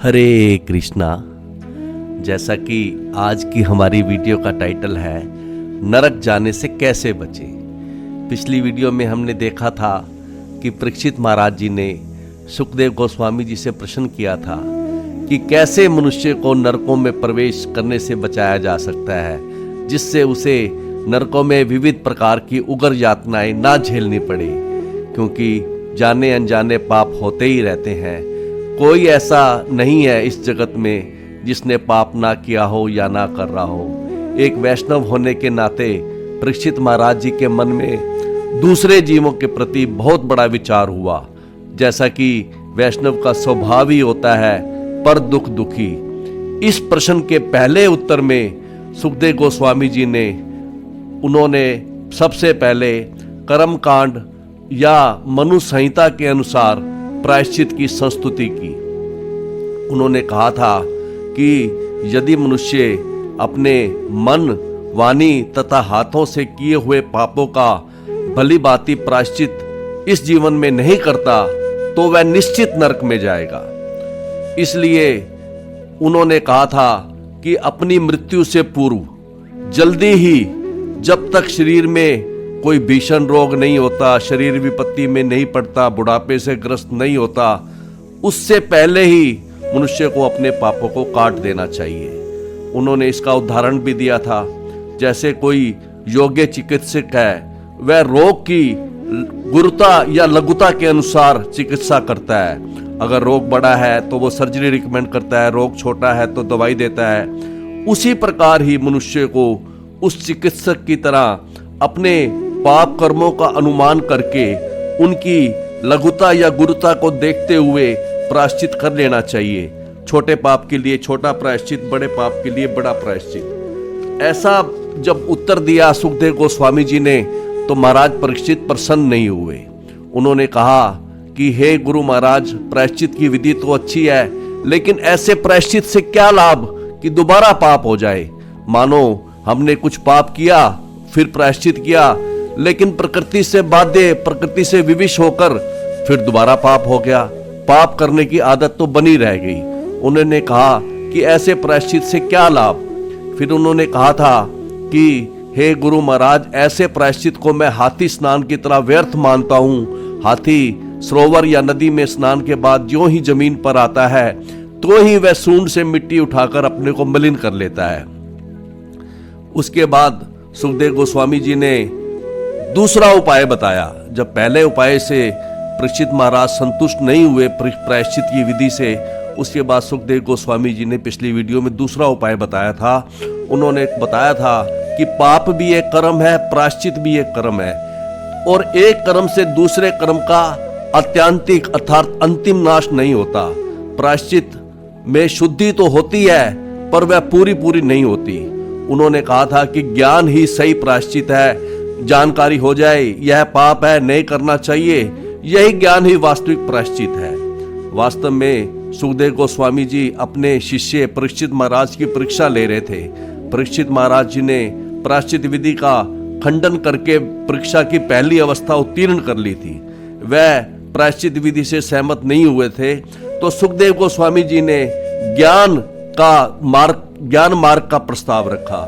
हरे कृष्णा। जैसा कि आज की हमारी वीडियो का टाइटल है, नरक जाने से कैसे बचें। पिछली वीडियो में हमने देखा था कि परीक्षित महाराज जी ने सुखदेव गोस्वामी जी से प्रश्न किया था कि कैसे मनुष्य को नरकों में प्रवेश करने से बचाया जा सकता है, जिससे उसे नरकों में विविध प्रकार की उग्र यातनाएं ना झेलनी पड़े, क्योंकि जाने अनजाने पाप होते ही रहते हैं। कोई ऐसा नहीं है इस जगत में जिसने पाप ना किया हो या ना कर रहा हो। एक वैष्णव होने के नाते परीक्षित महाराज जी के मन में दूसरे जीवों के प्रति बहुत बड़ा विचार हुआ, जैसा कि वैष्णव का स्वभाव ही होता है पर दुख दुखी। इस प्रश्न के पहले उत्तर में सुखदेव गोस्वामी जी ने उन्होंने सबसे पहले कर्मकांड या मनु संहिता के अनुसार प्रायश्चित की संस्तुति की। उन्होंने कहा था कि यदि मनुष्य अपने मन, वाणी तथा हाथों से किए हुए पापों का भली भांति प्रायश्चित इस जीवन में नहीं करता तो वह निश्चित नरक में जाएगा। इसलिए उन्होंने कहा था कि अपनी मृत्यु से पूर्व जल्दी ही, जब तक शरीर में कोई भीषण रोग नहीं होता, शरीर विपत्ति में नहीं पड़ता, बुढ़ापे से ग्रस्त नहीं होता, उससे पहले ही मनुष्य को अपने पापों को काट देना चाहिए। उन्होंने इसका उदाहरण भी दिया था, जैसे कोई योग्य चिकित्सक है, वह रोग की गुरुता या लघुता के अनुसार चिकित्सा करता है। अगर रोग बड़ा है तो वो सर्जरी रिकमेंड करता है, रोग छोटा है तो दवाई देता है। उसी प्रकार ही मनुष्य को उस चिकित्सक की तरह अपने पाप कर्मों का अनुमान करके उनकी लघुता या गुरुता को देखते हुए प्रायश्चित कर लेना चाहिए। छोटे पाप के लिए छोटा प्रायश्चित, बड़े पाप के लिए बड़ा प्रायश्चित। ऐसा जब उत्तर दिया सुखदेव गोस्वामी जी ने तो महाराज परीक्षित प्रसन्न नहीं हुए। उन्होंने कहा कि हे गुरु महाराज, प्रायश्चित की विधि तो अच्छी है, लेकिन ऐसे प्रायश्चित से क्या लाभ कि दोबारा पाप हो जाए। मानो हमने कुछ पाप किया, फिर प्रायश्चित किया, लेकिन प्रकृति से बाध्य, प्रकृति से विविश होकर फिर दोबारा पाप हो गया। पाप करने की आदत तो बनी रह गई। उन्होंने कहा कि ऐसे प्रायश्चित से क्या लाभ। फिर उन्होंने कहा था कि हे गुरु महाराज, ऐसे प्रायश्चित को मैं हाथी स्नान की तरह व्यर्थ मानता हूँ। हाथी सरोवर या नदी में स्नान के बाद जो ही जमीन पर आता है तो ही वह सूंड से मिट्टी उठाकर अपने को मलिन कर लेता है। उसके बाद सुखदेव गोस्वामी जी ने दूसरा उपाय बताया। जब पहले उपाय से परीक्षित महाराज संतुष्ट नहीं हुए प्रायश्चित की विधि से, उसके बाद सुखदेव गोस्वामी जी ने पिछली वीडियो में दूसरा उपाय बताया था। उन्होंने बताया था कि पाप भी एक कर्म है, प्रायश्चित भी एक कर्म है, और एक कर्म से दूसरे कर्म का आत्यंतिक अर्थात अंतिम नाश नहीं होता। प्रायश्चित में शुद्धि तो होती है पर वह पूरी नहीं होती। उन्होंने कहा था कि ज्ञान ही सही प्रायश्चित है। जानकारी हो जाए यह पाप है, नहीं करना चाहिए, यही ज्ञान ही वास्तविक प्रायश्चित है। वास्तव में सुखदेव गोस्वामी जी अपने शिष्य परीक्षित महाराज की परीक्षा ले रहे थे। परीक्षित महाराज जी ने प्रायश्चित विधि का खंडन करके परीक्षा की पहली अवस्था उत्तीर्ण कर ली थी। वह प्रायश्चित विधि से सहमत नहीं हुए थे, तो सुखदेव गोस्वामी जी ने ज्ञान मार्ग का प्रस्ताव रखा।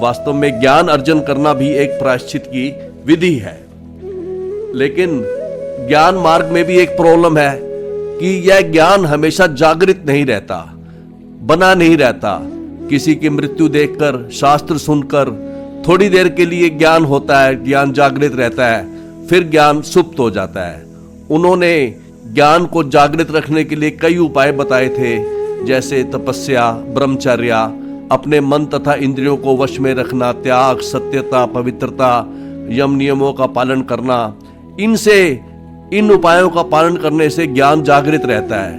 वास्तव में ज्ञान अर्जन करना भी एक प्रायश्चित की विधि है, लेकिन ज्ञान मार्ग में भी एक प्रॉब्लम है कि यह ज्ञान हमेशा जागृत नहीं रहता, बना नहीं रहता। किसी की मृत्यु देखकर, शास्त्र सुनकर थोड़ी देर के लिए ज्ञान होता है, ज्ञान जागृत रहता है, फिर ज्ञान सुप्त हो जाता है। उन्होंने ज्ञान को जागृत रखने के लिए कई उपाय बताए थे, जैसे तपस्या, ब्रह्मचर्या, अपने मन तथा इंद्रियों को वश में रखना, त्याग, सत्यता, पवित्रता, यम नियमों का पालन करना। इन उपायों का पालन करने से ज्ञान जागृत रहता है।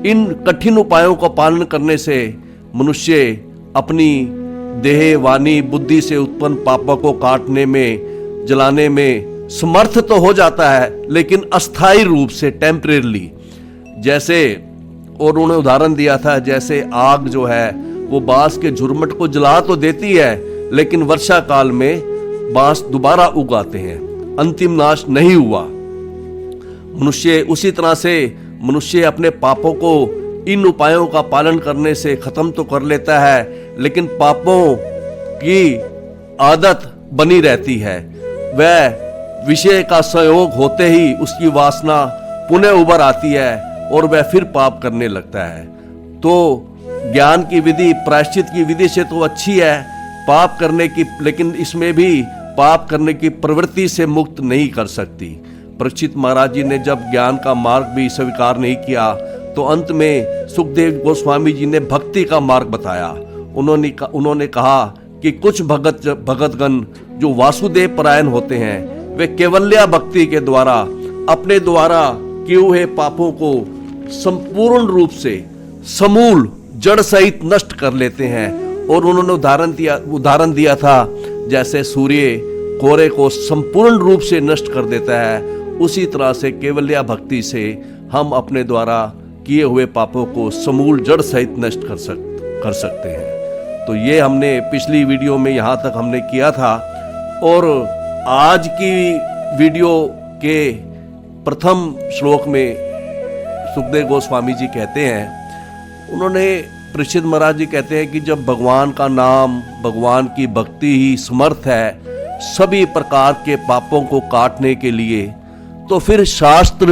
इन कठिन उपायों का पालन करने से मनुष्य अपनी देह, वाणी, बुद्धि से उत्पन्न पापों को काटने में, जलाने में समर्थ तो हो जाता है, लेकिन अस्थायी रूप से, टेम्परेरली। जैसे, और उन्होंने उदाहरण दिया था, जैसे आग जो है वो बांस के झुरमुट को जला तो देती है, लेकिन वर्षा काल में बांस दोबारा उगाते हैं, अंतिम नाश नहीं हुआ। मनुष्य उसी तरह से मनुष्य अपने पापों को इन उपायों का पालन करने से खत्म तो कर लेता है, लेकिन पापों की आदत बनी रहती है। वह विषय का संयोग होते ही उसकी वासना पुनः उभर आती है और वह फिर पाप करने लगता है। तो ज्ञान की विधि, प्रायश्चित की विधि से तो अच्छी है पाप करने की, लेकिन इसमें भी पाप करने की प्रवृत्ति से मुक्त नहीं कर सकती। परीक्षित महाराज जी ने जब ज्ञान का मार्ग भी स्वीकार नहीं किया तो अंत में सुखदेव गोस्वामी जी ने भक्ति का मार्ग बताया। उन्होंने कहा कि कुछ भगतगण जो वासुदेव परायण होते हैं वे केवल्या भक्ति के द्वारा अपने द्वारा किए हुए पापों को संपूर्ण रूप से समूल जड़ सहित नष्ट कर लेते हैं। और उन्होंने उदाहरण दिया था जैसे सूर्य कोहरे को संपूर्ण रूप से नष्ट कर देता है, उसी तरह से केवल्या भक्ति से हम अपने द्वारा किए हुए पापों को समूल जड़ सहित नष्ट कर सकते हैं। तो ये हमने पिछली वीडियो में यहाँ तक हमने किया था। और आज की वीडियो के प्रथम श्लोक में सुखदेव गोस्वामी जी कहते हैं, उन्होंने परीक्षित महाराज जी कहते हैं कि जब भगवान का नाम, भगवान की भक्ति ही समर्थ है सभी प्रकार के पापों को काटने के लिए, तो फिर शास्त्र,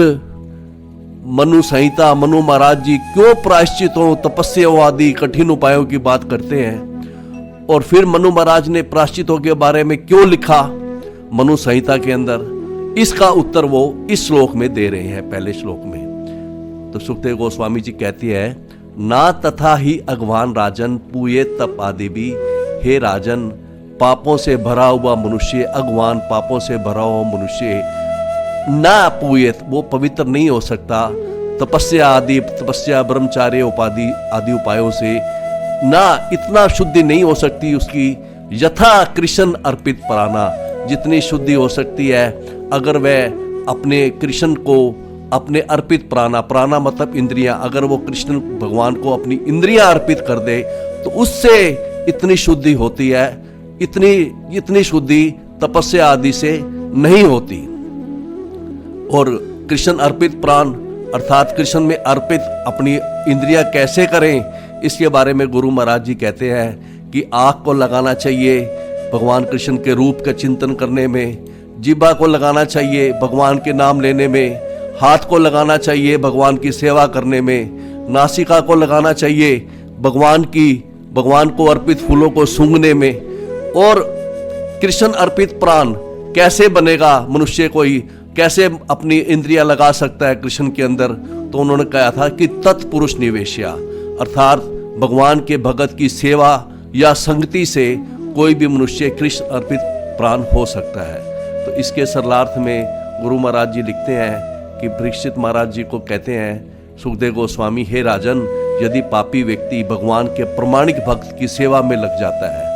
मनु संहिता, मनु महाराज जी क्यों प्रायश्चितों, तपस्या आदि कठिन उपायों की बात करते हैं। और फिर मनु महाराज ने प्रायश्चितों के बारे में क्यों लिखा मनु संहिता के अंदर, इसका उत्तर वो इस श्लोक में दे रहे हैं, पहले श्लोक में। तो सुखदेव गोस्वामी जी कहती है, ना तथा ही अगवान राजन पूये तप आदि भी। हे राजन, पापों से भरा हुआ मनुष्य, अगवान पापों से भरा हुआ मनुष्य ना पूयत, वो पवित्र नहीं हो सकता तपस्या ब्रह्मचार्य उपाधि आदि उपायों से, ना इतना शुद्धि नहीं हो सकती उसकी यथा कृष्ण अर्पित प्राणा, जितनी शुद्धि हो सकती है अगर वह अपने कृष्ण को अपने अर्पित प्राणा मतलब इंद्रियां, अगर वो कृष्ण भगवान को अपनी इंद्रियां अर्पित कर दे तो उससे इतनी शुद्धि होती है। इतनी शुद्धि तपस्या आदि से नहीं होती। और कृष्ण अर्पित प्राण अर्थात कृष्ण में अर्पित अपनी इंद्रियां कैसे करें, इसके बारे में गुरु महाराज जी कहते हैं कि आँख को लगाना चाहिए भगवान कृष्ण के रूप का चिंतन करने में, जिह्वा को लगाना चाहिए भगवान के नाम लेने में, हाथ को लगाना चाहिए भगवान की सेवा करने में, नासिका को लगाना चाहिए भगवान को अर्पित फूलों को सूंघने में। और कृष्ण अर्पित प्राण कैसे बनेगा मनुष्य को ही, कैसे अपनी इंद्रियां लगा सकता है कृष्ण के अंदर, तो उन्होंने कहा था कि तत्पुरुष निवेश्या, अर्थात भगवान के भगत की सेवा या संगति से कोई भी मनुष्य कृष्ण अर्पित प्राण हो सकता है। तो इसके सरलार्थ में गुरु महाराज जी लिखते हैं कि परीक्षित महाराज जी को कहते हैं सुखदेव गोस्वामी, हे राजन, यदि पापी व्यक्ति भगवान के प्रमाणिक भक्त की सेवा में लग जाता है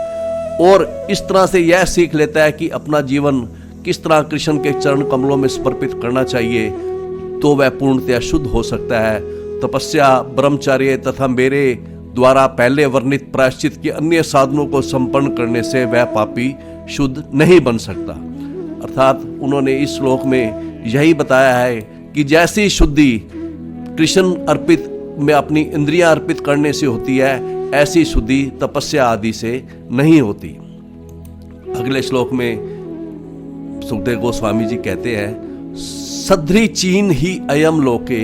और इस तरह से यह सीख लेता है कि अपना जीवन किस तरह कृष्ण के चरण कमलों में समर्पित करना चाहिए, तो वह पूर्णतया शुद्ध हो सकता है। तपस्या, ब्रह्मचर्य तथा मेरे द्वारा पहले वर्णित प्रायश्चित के अन्य साधनों को संपन्न करने से वह पापी शुद्ध नहीं बन सकता। अर्थात उन्होंने इस श्लोक में यही बताया है कि जैसी शुद्धि कृष्ण अर्पित में अपनी इंद्रियां अर्पित करने से होती है, ऐसी शुद्धि तपस्या आदि से नहीं होती। अगले श्लोक में सुखदेव गोस्वामी जी कहते हैं, सध्री चीन ही अयम लोके,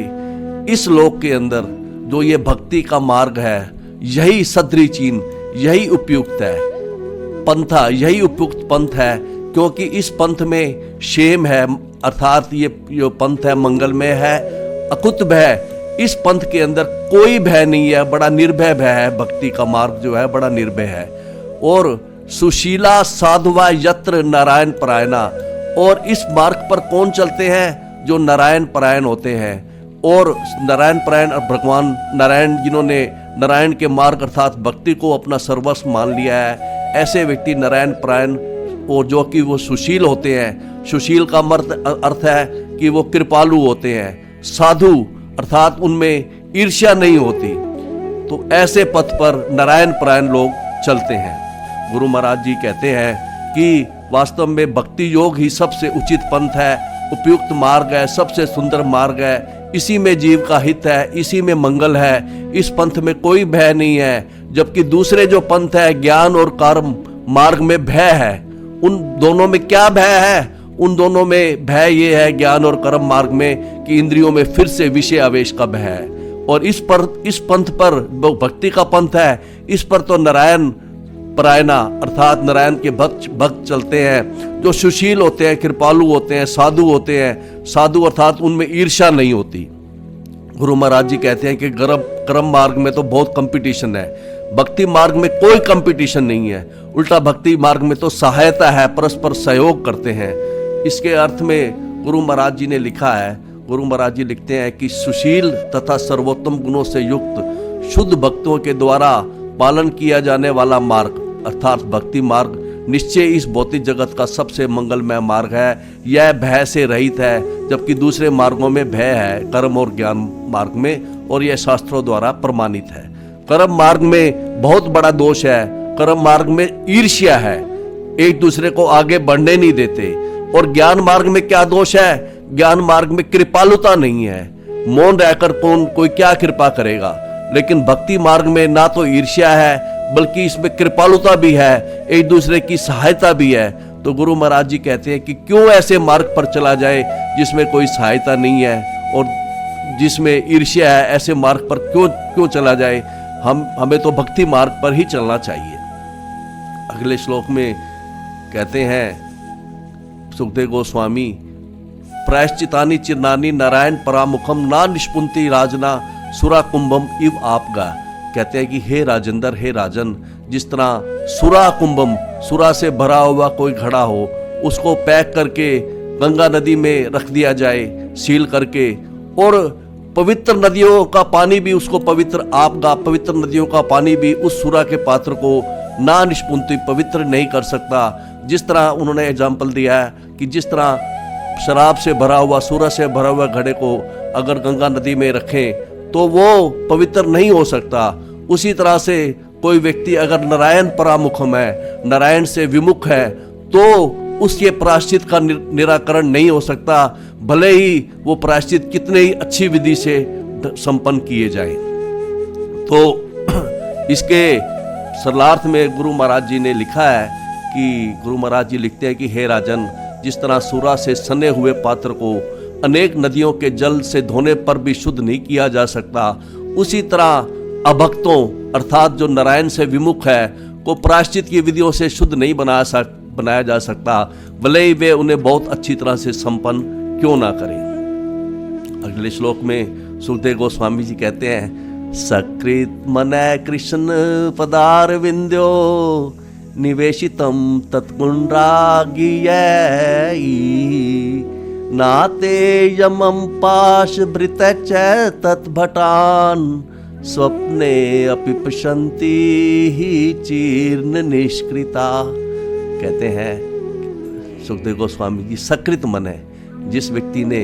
इस लोक के अंदर जो ये भक्ति का मार्ग है, यही सध्री चीन, यही उपयुक्त है पंथा, यही उपयुक्त पंथ है, क्योंकि इस पंथ में क्षेम है, अर्थात ये जो पंथ है मंगलमय है, अकुत भय, इस पंथ के अंदर कोई भय नहीं है, बड़ा निर्भय भय है। भक्ति का मार्ग जो है बड़ा निर्भय है। और सुशीला साधुवा यत्र नारायण परायणा, और इस मार्ग पर कौन चलते हैं, जो नारायण परायण होते हैं। और नारायण परायण भगवान नारायण, जिन्होंने नारायण के मार्ग अर्थात भक्ति को अपना सर्वस्व मान लिया है, ऐसे व्यक्ति नारायण परायण, और जो कि वो सुशील होते हैं। सुशील का अर्थ है कि वो कृपालु होते हैं। साधु अर्थात उनमें ईर्ष्या नहीं होती। तो ऐसे पथ पर नारायण परायण लोग चलते हैं। गुरु महाराज जी कहते हैं कि वास्तव में भक्ति योग ही सबसे उचित पंथ है, उपयुक्त मार्ग है, सबसे सुंदर मार्ग है। इसी में जीव का हित है, इसी में मंगल है, इस पंथ में कोई भय नहीं है। जबकि दूसरे जो पंथ है ज्ञान और कर्म मार्ग में भय है। उन दोनों में क्या भय है? उन दोनों में भय ये है ज्ञान और कर्म मार्ग में कि इंद्रियों में फिर से विषय आवेश का भय है। और इस पंथ पर भक्ति का पंथ है, इस पर तो नारायण परायणा अर्थात नारायण के भक्त चलते हैं, जो सुशील होते हैं, कृपालु होते हैं, साधु होते हैं। साधु अर्थात उनमें ईर्ष्या नहीं होती। गुरु महाराज जी कहते हैं कि कर्म मार्ग में तो बहुत कंपटीशन है, भक्ति मार्ग में कोई कंपटीशन नहीं है। उल्टा भक्ति मार्ग में तो सहायता है, परस्पर सहयोग करते हैं। इसके अर्थ में गुरु महाराज जी ने लिखा है, गुरु महाराज जी लिखते हैं कि सुशील तथा सर्वोत्तम गुणों से युक्त शुद्ध भक्तों के द्वारा पालन किया जाने वाला मार्ग अर्थात भक्ति मार्ग निश्चय इस भौतिक जगत का सबसे मंगलमय मार्ग है। यह भय से रहित है, जबकि दूसरे मार्गों में भय है, कर्म और ज्ञान मार्ग में, और यह शास्त्रों द्वारा प्रमाणित है। कर्म मार्ग में बहुत बड़ा दोष है। कर्म मार्ग में ईर्ष्या है, एक दूसरे को आगे बढ़ने नहीं देते। और ज्ञान मार्ग में क्या दोष है? ज्ञान मार्ग में कृपालुता नहीं है, मौन रहकर कोई क्या कृपा करेगा। लेकिन भक्ति मार्ग में ना तो ईर्ष्या है बल्कि इसमें कृपालुता भी है, एक दूसरे की सहायता भी है। तो गुरु महाराज जी कहते हैं कि क्यों ऐसे मार्ग पर चला जाए जिसमें कोई सहायता नहीं है और जिसमें ईर्ष्या है, ऐसे मार्ग पर क्यों चला जाए। हमें तो भक्ति मार्ग पर ही चलना चाहिए। अगले श्लोक में कहते हैं सुखदेव गोस्वामी, प्रायश्चितानि चिन्नानि नारायण परामुखम ना निष्पुंति राजना सुरा कुंभम इव आपगा। कहते हैं कि हे राजेंद्र, हे राजन, जिस तरह सुरा कुंभम, सुरा से भरा हुआ कोई घड़ा हो, उसको पैक करके गंगा नदी में रख दिया जाए सील करके, और पवित्र नदियों का पानी भी उसको पवित्र आपगा, पवित्र नदियों का पानी भी उस सुरा के पात्र को ना निष्पुंति पवित्र नहीं कर सकता। जिस तरह उन्होंने एग्जाम्पल दिया है कि जिस तरह शराब से भरा हुआ, सूरज से भरा हुआ घड़े को अगर गंगा नदी में रखें तो वो पवित्र नहीं हो सकता, उसी तरह से कोई व्यक्ति अगर नारायण परामुखम है, नारायण से विमुख है, तो उसके प्रायश्चित का निराकरण नहीं हो सकता, भले ही वो प्रायश्चित कितने ही अच्छी विधि से संपन्न किए जाए। तो इसके सरलार्थ में गुरु महाराज जी ने लिखा है कि गुरु महाराज जी लिखते हैं कि हे राजन, जिस तरह सूरा से सने हुए पात्र को अनेक नदियों के जल से धोने पर भी शुद्ध नहीं किया जा सकता, उसी तरह अभक्तों अर्थात जो नारायण से विमुख है को प्रायश्चित की विधियों से शुद्ध नहीं बनाया जा सकता, भले ही वे उन्हें बहुत अच्छी तरह से संपन्न क्यों ना करें। अगले श्लोक में सुखदेव गोस्वामी जी कहते हैं, सकृत मनय कृष्ण पदार विंद्यो निवेशितम तत्कुंड्रागियै नाते यमं पाश भृत च तत्भटान स्वप्ने अपि पश्यन्ति ही चीर्ण निष्कृता। कहते हैं सुखदेव गोस्वामी जी, सकृत मन है, जिस व्यक्ति ने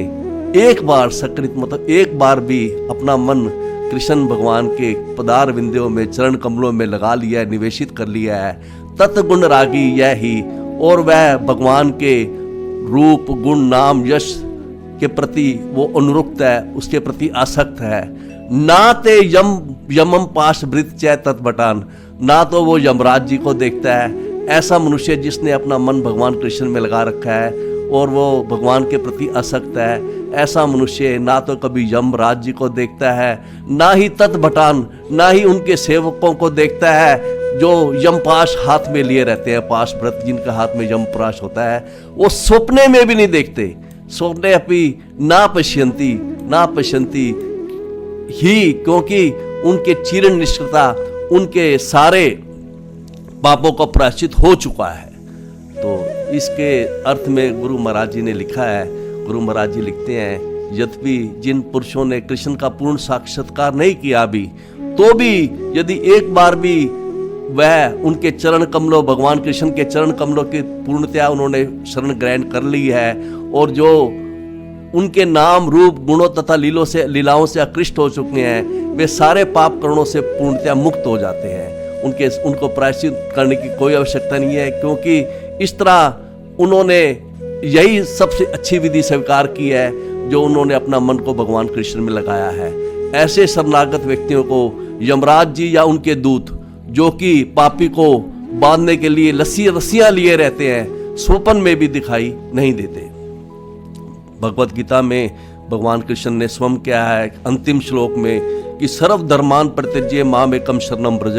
एक बार, सकृत मतलब एक बार भी अपना मन कृष्ण भगवान के पदार विंध्यों में, चरण कमलों में लगा लिया है, निवेशित कर लिया है, तत्गुण रागी यह ही, और वह भगवान के रूप गुण नाम यश के प्रति वो अनुरुक्त है, उसके प्रति आसक्त है। ना ते यमम पाश भृत चै तत्भटान, ना तो वो यमराज जी को देखता है। ऐसा मनुष्य जिसने अपना मन भगवान कृष्ण में लगा रखा है और वो भगवान के प्रति आसक्त है, ऐसा मनुष्य ना तो कभी यमराज जी को देखता है, ना ही तत्भटान, ना ही उनके सेवकों को देखता है जो यमपाश हाथ में लिए रहते हैं, पाश व्रत जिनका हाथ में यमपाश होता है, वो सपने में भी नहीं देखते। स्वप्ने अपि ना पश्यन्ति ही, क्योंकि उनके चीर्ण निष्कृता, उनके सारे पापों का प्रायश्चित हो चुका है। तो इसके अर्थ में गुरु महाराज जी ने लिखा है, गुरु महाराज जी लिखते हैं, यद्यपि जिन पुरुषों ने कृष्ण का पूर्ण साक्षात्कार नहीं किया भी, तो भी यदि एक बार भी वह उनके चरण कमलों, भगवान कृष्ण के चरण कमलों की पूर्णतया उन्होंने शरण ग्रहण कर ली है और जो उनके नाम रूप गुणों तथा लीलाओं से आकृष्ट हो चुके हैं, वे सारे पाप कर्णों से पूर्णतया मुक्त हो जाते हैं। उनको प्रायश्चित करने की कोई आवश्यकता नहीं है, क्योंकि इस तरह उन्होंने यही सबसे अच्छी विधि स्वीकार की है जो उन्होंने अपना मन को भगवान कृष्ण में लगाया है। ऐसे शरणागत व्यक्तियों को यमराज जी या उनके दूत, जो कि पापी को बांधने के लिए रस्सियां लिए रहते हैं, स्वप्न में भी दिखाई नहीं देते। भगवत गीता में भगवान कृष्ण ने स्वयं किया है अंतिम श्लोक में कि सर्व धर्मान परित्यज्य माम एकम शरणम व्रज,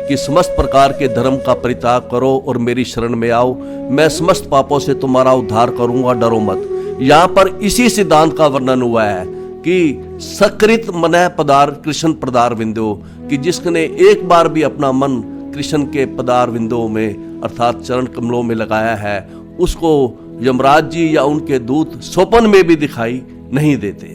कि समस्त प्रकार के धर्म का परित्याग करो और मेरी शरण में आओ, मैं समस्त पापों से तुम्हारा उद्धार करूंगा, डरो मत। यहाँ पर इसी सिद्धांत का वर्णन हुआ है कि सकृत मनः पदार कृष्ण पदार विंदो, कि जिसने एक बार भी अपना मन कृष्ण के पदार विंदो में अर्थात चरण कमलों में लगाया है, उसको यमराज जी या उनके दूत स्वप्न में भी दिखाई नहीं देते।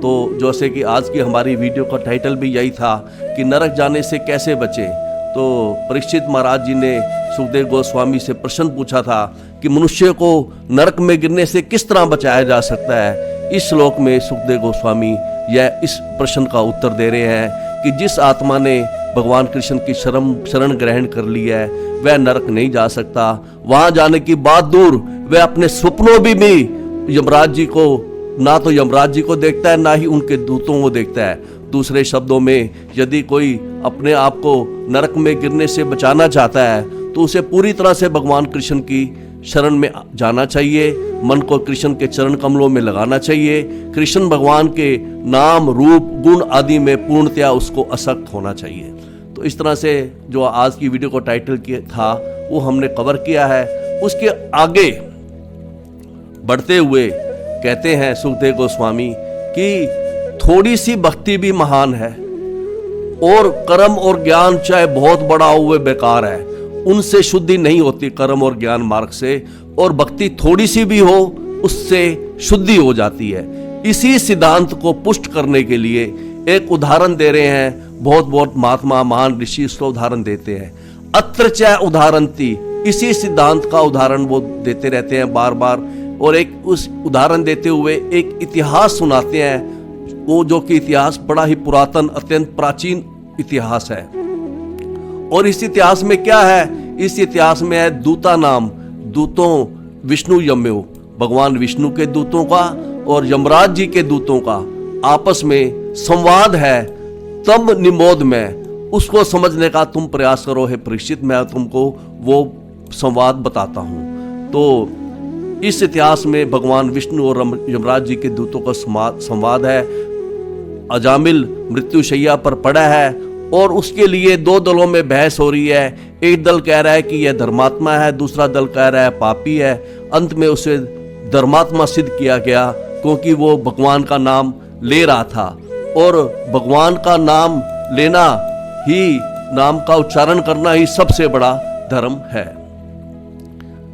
तो जैसे कि आज की हमारी वीडियो का टाइटल भी यही था कि नरक जाने से कैसे बचे। तो परीक्षित महाराज जी ने सुखदेव गोस्वामी से प्रश्न पूछा था कि मनुष्य को नरक में गिरने से किस तरह बचाया जा सकता है। इस श्लोक में सुखदेव गोस्वामी यह इस प्रश्न का उत्तर दे रहे हैं कि जिस आत्मा ने भगवान कृष्ण की शरण ग्रहण कर ली है वह नरक नहीं जा सकता। वहां जाने की बात दूर, वह अपने स्वप्नों भी यमराज जी को, ना तो यमराज जी को देखता है, ना ही उनके दूतों को देखता है। दूसरे शब्दों में, यदि कोई अपने आप को नरक में गिरने से बचाना चाहता है तो उसे पूरी तरह से भगवान कृष्ण की शरण में जाना चाहिए, मन को कृष्ण के चरण कमलों में लगाना चाहिए, कृष्ण भगवान के नाम रूप गुण आदि में पूर्णतया उसको आसक्त होना चाहिए। तो इस तरह से जो आज की वीडियो को टाइटल किया था वो हमने कवर किया है। उसके आगे बढ़ते हुए कहते हैं सुखदेव गोस्वामी कि थोड़ी सी भक्ति भी महान है और कर्म और ज्ञान चाहे बहुत बड़ा हो वे बेकार है, उनसे शुद्धि नहीं होती कर्म और ज्ञान मार्ग से, और भक्ति थोड़ी सी भी हो उससे शुद्धि हो जाती है। इसी सिद्धांत को पुष्ट करने के लिए एक उदाहरण दे रहे हैं, बहुत महात्मा महान ऋषि उसका उदाहरण देते हैं। अत्र च उदाहरणति, इसी सिद्धांत का उदाहरण वो देते रहते हैं बार बार, और एक उस उदाहरण देते हुए एक इतिहास सुनाते हैं, वो जो कि इतिहास बड़ा ही पुरातन अत्यंत प्राचीन इतिहास है। और इस इतिहास में क्या है, इस इतिहास में है दूता नाम, दूतों विष्णु यम्यो, भगवान विष्णु के दूतों का और यमराज जी के दूतों का आपस में संवाद है। तम निमोद में उसको समझने का तुम प्रयास करो हे परीक्षित, मैं तुमको वो संवाद बताता हूं। तो इस इतिहास में भगवान विष्णु और यमराज जी के दूतों का संवाद है। अजामिल मृत्युशैया पर पड़ा है और उसके लिए दो दलों में बहस हो रही है। एक दल कह रहा है कि यह धर्मात्मा है, दूसरा दल कह रहा है पापी है। अंत में उसे धर्मात्मा सिद्ध किया गया क्योंकि वो भगवान का नाम ले रहा था, और भगवान का नाम लेना ही, नाम का उच्चारण करना ही सबसे बड़ा धर्म है।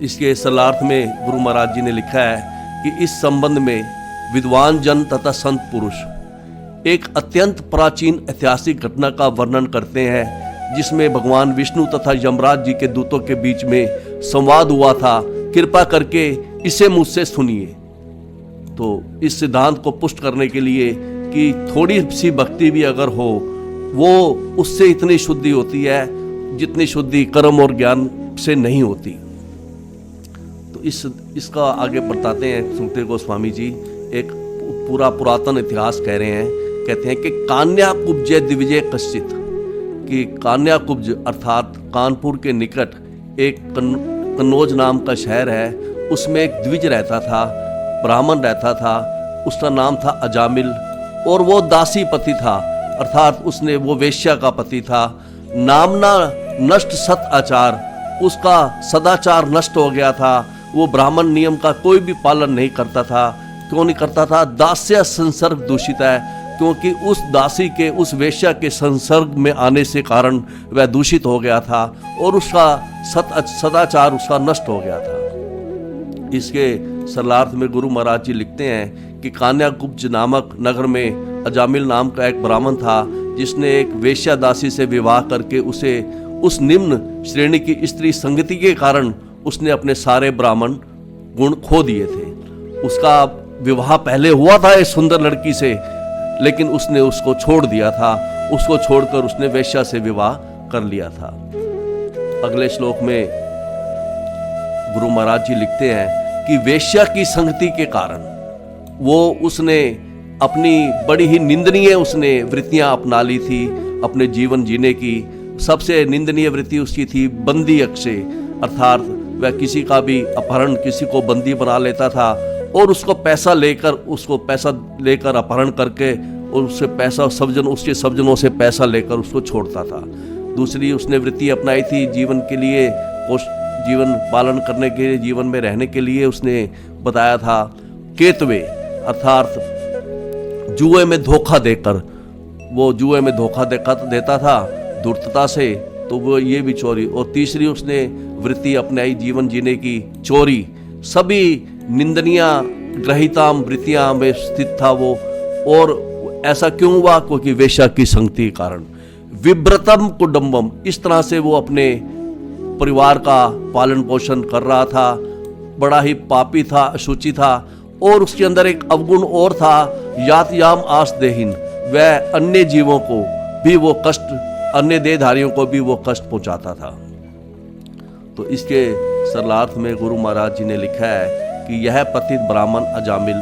इसके सरलार्थ में गुरु महाराज जी ने लिखा है कि इस संबंध में विद्वान जन तथा संत पुरुष एक अत्यंत प्राचीन ऐतिहासिक घटना का वर्णन करते हैं जिसमें भगवान विष्णु तथा यमराज जी के दूतों के बीच में संवाद हुआ था। कृपा करके इसे मुझसे सुनिए। तो इस सिद्धांत को पुष्ट करने के लिए कि थोड़ी सी भक्ति भी अगर हो वो उससे इतनी शुद्धि होती है जितनी शुद्धि कर्म और ज्ञान से नहीं होती। तो इसका आगे बताते हैं सुखदेव गोस्वामी जी। एक पूरा पुरातन इतिहास कह रहे हैं, कहते हैं कि कान्या कुब्ज दिविजय कश्चित, कि कान्या कुब्ज अर्थात कानपुर के निकट एक कन्नौज नाम का शहर है, उसमें एक द्विज रहता था, ब्राह्मण रहता था, उसका नाम था अजामिल, और वो दासी पति था, अर्थात उसने वो वेश्या का पति था। नामना नष्ट सत आचार, उसका सदाचार नष्ट हो गया था। वो ब्राह्मण नियम का कोई भी पालन नहीं करता था। क्यों नहीं करता था? दास्य संसर्ग दूषित है, क्योंकि उस दासी के, उस वेश्या के संसर्ग में आने से कारण वह दूषित हो गया था और उसका सदाचार उसका नष्ट हो गया था। इसके सरलार्थ में गुरु महाराज जी लिखते हैं कि कान्याकुब्ज नामक नगर में अजामिल नाम का एक ब्राह्मण था जिसने एक वेश्या दासी से विवाह करके उसे उस निम्न श्रेणी की स्त्री संगति के कारण उसने अपने सारे ब्राह्मण गुण खो दिए थे। उसका विवाह पहले हुआ था एक सुंदर लड़की से, लेकिन उसने उसको छोड़ दिया था। उसको छोड़कर उसने वेश्या से विवाह कर लिया था। अगले श्लोक में गुरु महाराज जी लिखते हैं कि वेश्या की संगति के कारण वो उसने अपनी बड़ी ही निंदनीय उसने वृत्तियां अपना ली थी अपने जीवन जीने की। सबसे निंदनीय वृत्ति उसकी थी बंदी अक्षय, अर्थात वह किसी का भी अपहरण, किसी को बंदी बना लेता था और उसको पैसा लेकर अपहरण करके और उससे पैसा उसके सज्जनों से पैसा लेकर उसको छोड़ता था। दूसरी उसने वृत्ति अपनाई थी जीवन के लिए, जीवन पालन करने के लिए, जीवन में रहने के लिए उसने बताया था केतवे, अर्थात जुए में धोखा देकर, वो जुए में धोखा देता था धूर्तता से, तो वो ये भी चोरी। और तीसरी उसने वृत्ति अपनाई जीवन जीने की, चोरी। सभी निंदनीय ग्रहिताम वृत्तियां में स्थित था वो। और ऐसा क्यों हुआ? क्योंकि वेश्या की संगति के कारण। विभ्रतम कुटुंबम, इस तरह से वो अपने परिवार का पालन पोषण कर रहा था। बड़ा ही पापी था, अशुचि था। और उसके अंदर एक अवगुण और था, यातयाम आसदेहीन, वह अन्य जीवों को भी वो कष्ट, अन्य देहधारियों को भी वो कष्ट पहुंचाता था। तो इसके सरलार्थ में गुरु महाराज जी ने लिखा है कि यह पतित ब्राह्मण अजामिल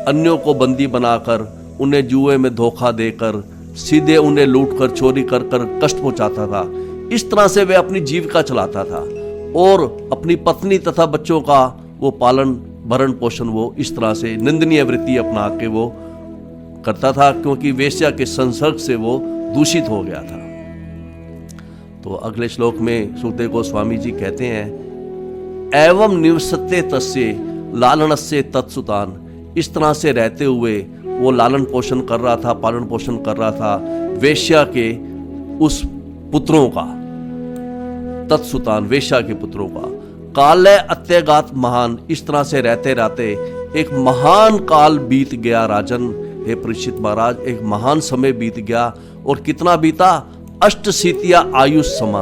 अन्यों को बंदी बनाकर, उन्हें जुए में धोखा देकर, सीधे उन्हें लूटकर, चोरी कर कष्ट पहुंचाता था। इस तरह से वह अपनी जीविका चलाता था और अपनी पत्नी तथा बच्चों का वो पालन भरण पोषण वो इस तरह से निंदनीय वृत्ति अपना के वो करता था, क्योंकि वेश्या के संसर्ग से वो दूषित हो गया था। तो अगले श्लोक में सुखदेव गोस्वामी जी कहते हैं, एवं निवसते तस्य लालनस्य तत्सुतान, इस तरह से रहते हुए वो लालन पोषण कर रहा था, पालन पोषण कर रहा था वेश्या के उस पुत्रों का, तत्सुतान, वेश्या के पुत्रों का। काल अत्यगात महान, इस तरह से रहते रहते एक महान काल बीत गया राजन, हे परीक्षित महाराज, एक महान समय बीत गया। और कितना बीता? अष्टशीतिया आयुष समा।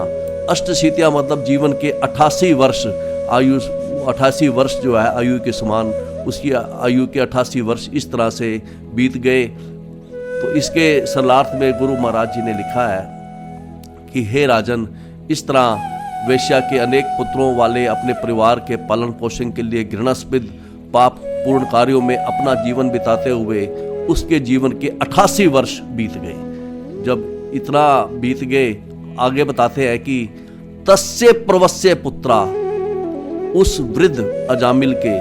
अष्टशीतिया मतलब जीवन के 88 वर्ष आयुष, 88 वर्ष जो है आयु के समान, उसकी आयु के 88 वर्ष इस तरह से बीत गए। तो इसके सरलार्थ में गुरु महाराज जी ने लिखा है कि हे राजन, इस तरह वेश्या के अनेक पुत्रों वाले अपने परिवार के पालन पोषण के लिए घृणास्पद पाप पूर्ण कार्यों में अपना जीवन बिताते हुए उसके जीवन के 88 वर्ष बीत गए। जब इतना बीत गए, आगे बताते हैं कि तस्य प्रवस्य पुत्रा, उस वृद्ध अजामिल के,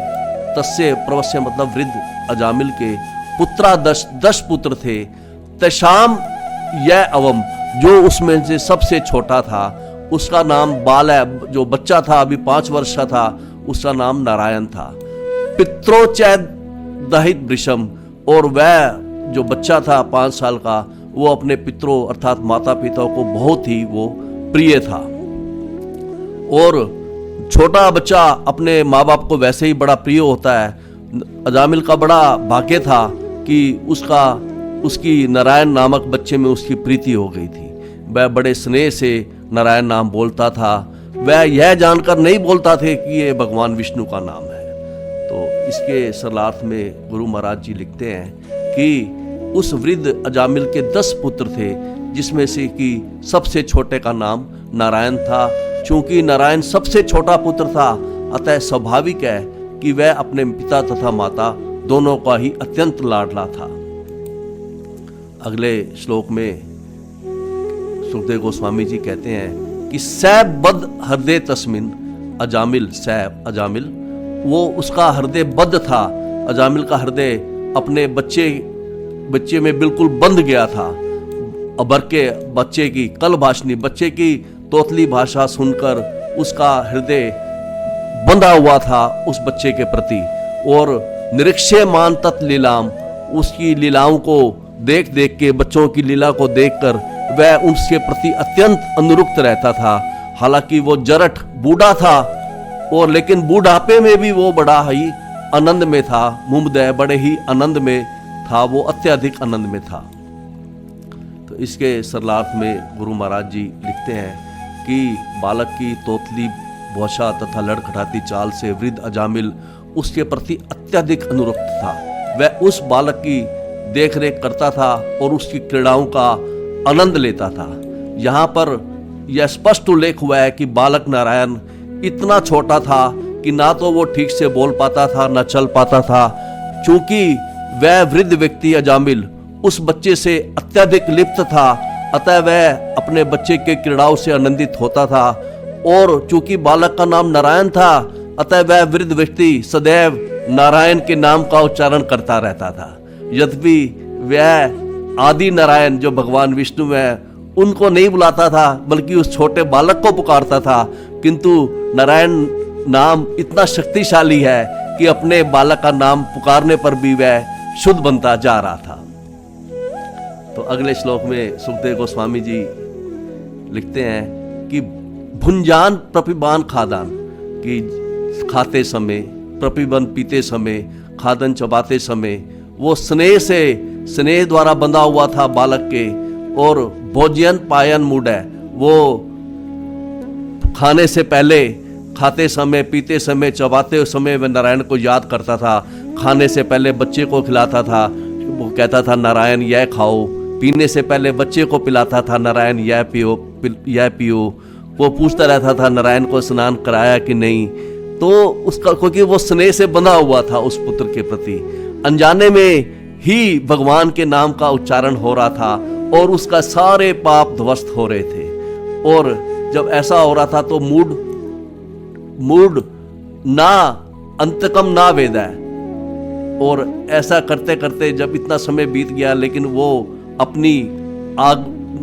तस्य प्रवस्य मतलब वृद्ध अजामिल के पुत्रा 10 पुत्र थे। तशाम यह अवम, जो उसमें से सबसे छोटा था उसका नाम बाल है, जो बच्चा था अभी 5 वर्ष का था उसका नाम नारायण था। पित्रोचैद दहित वृषम, और वह जो बच्चा था 5 साल का वो अपने पितरों अर्थात माता पिता को बहुत ही वो प्रिय था। और छोटा बच्चा अपने माँ बाप को वैसे ही बड़ा प्रिय होता है। अजामिल का बड़ा भाग्य था कि उसकी नारायण नामक बच्चे में उसकी प्रीति हो गई थी। वह बड़े स्नेह से नारायण नाम बोलता था। वह यह जानकर नहीं बोलता थे कि ये भगवान विष्णु का नाम है। तो इसके सरलार्थ में गुरु महाराज जी लिखते हैं कि उस वृद्ध अजामिल के 10 पुत्र थे, जिसमें से कि सबसे छोटे का नाम नारायण था। चूंकि नारायण सबसे छोटा पुत्र था, अतः स्वाभाविक है कि वह अपने पिता तथा माता दोनों का ही अत्यंत लाडला था। अगले श्लोक में सुखदेव गोस्वामी जी कहते हैं कि सैब बद हृदय तस्मिन अजामिल, सैब अजामिल, वो उसका हृदय बद्ध था। अजामिल का हृदय अपने बच्चे में बिल्कुल बंध गया था। अबर के बच्चे की कल भाषणी, बच्चे की तोतली भाषा सुनकर उसका हृदय बंधा हुआ था उस बच्चे के प्रति। और निरीक्षमान तत् लीलाम, उसकी लीलाओं को देख देख के, बच्चों की लीला को देखकर वह उसके प्रति अत्यंत अनुरक्त रहता था। हालांकि वो जरठ बूढ़ा था, और लेकिन बूढ़ापे में भी वो बड़ा ही आनंद में था। मुमदय, बड़े ही आनंद में था, वो अत्यधिक आनंद में था। तो इसके सरलार्थ में गुरु महाराज जी लिखते हैं कि बालक की तोतली भाषा तथा लड़खड़ाती चाल से वृद्ध अजामिल उसके प्रति अत्यधिक अनुरक्त था। वह उस बालक की देख रेख करता था और उसकी क्रीड़ाओं का आनंद लेता था। यहाँ पर यह स्पष्ट उल्लेख हुआ है कि बालक नारायण इतना छोटा था कि ना तो वो ठीक से बोल पाता था, ना चल पाता था। चूंकि वह वृद्ध व्यक्ति अजामिल उस बच्चे से अत्यधिक लिप्त था, अतः वह अपने बच्चे के क्रीड़ाओं से आनंदित होता था। और चूंकि बालक का नाम नारायण था, अतः वह वृद्ध व्यक्ति सदैव नारायण के नाम का उच्चारण करता रहता था। यद्यपि वह आदि नारायण जो भगवान विष्णु है उनको नहीं बुलाता था, बल्कि उस छोटे बालक को पुकारता था, किंतु नारायण नाम इतना शक्तिशाली है कि अपने बालक का नाम पुकारने पर भी वह शुद्ध बनता जा रहा था। तो अगले श्लोक में सुखदेव गोस्वामी जी लिखते हैं कि भुंजान प्रपिबान खादान, कि खाते समय, प्रपिबन पीते समय, खादन चबाते समय वो स्नेह द्वारा बंधा हुआ था बालक के। और भोजन पायन मूड है, वो खाने से पहले, खाते समय, पीते समय, चबाते समय वह नारायण को याद करता था। खाने से पहले बच्चे को खिलाता था, वो कहता था नारायण यह खाओ। पीने से पहले बच्चे को पिलाता था, नारायण यह पियो, यह पियो। वो पूछता रहता था नारायण को स्नान कराया कि नहीं। तो उसका, क्योंकि वो स्नेह से बंधा हुआ था उस पुत्र के प्रति, अनजाने में ही भगवान के नाम का उच्चारण हो रहा था और उसका सारे पाप ध्वस्त हो रहे थे। और जब ऐसा हो रहा था तो मूड ना अंतकम ना वेद है। और ऐसा करते करते जब इतना समय बीत गया, लेकिन वो अपनी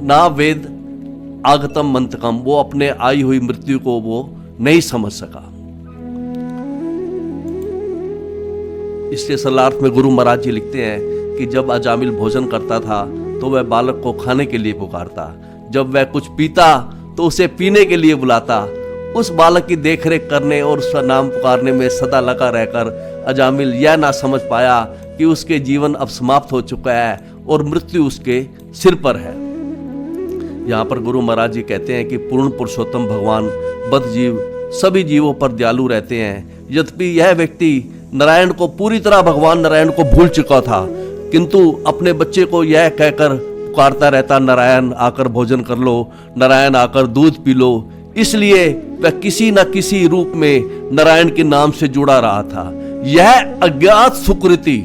ना वेद आगतम मंतकम, वो अपने आई हुई मृत्यु को वो नहीं समझ सका। इसलिए सरलार्थ में गुरु महाराज जी लिखते हैं कि जब अजामिल भोजन करता था तो वह बालक को खाने के लिए पुकारता, जब वह कुछ पीता तो उसे पीने के लिए बुलाता। उस बालक की देखरेख करने और उसका नाम पुकारने में सदा लगा रहकर अजामिल यह ना समझ पाया कि उसके जीवन अब समाप्त हो चुका है और मृत्यु उसके सिर पर है। यहाँ पर गुरु महाराज जी कहते हैं कि पूर्ण पुरुषोत्तम भगवान बद्ध जीव सभी जीवों पर दयालु रहते हैं। यद्यपि यह व्यक्ति नारायण को पूरी तरह, भगवान नारायण को भूल चुका था, किंतु अपने बच्चे को यह कहकर पुकारता रहता, नारायण आकर भोजन कर लो, नारायण आकर दूध पी लो। इसलिए वह किसी न किसी रूप में नारायण के नाम से जुड़ा रहा था। यह अज्ञात सुकृति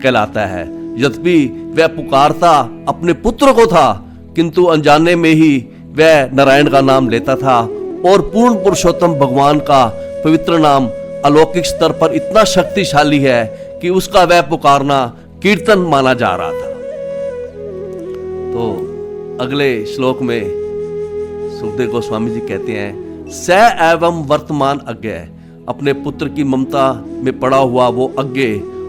कहलाता है। यद्यपि वह पुकारता अपने पुत्र को था, किंतु अनजाने में ही वह नारायण का नाम लेता था। और पूर्ण पुरुषोत्तम भगवान का पवित्र नाम अलौकिक स्तर पर इतना शक्तिशाली है कि उसका वह पुकारना कीर्तन माना जा रहा था। तो अगले श्लोक में सुखदेव गोस्वामी जी कहते हैं, स एवं वर्तमान अज्ञ, अपने पुत्र की ममता में पड़ा हुआ वो अज्ञ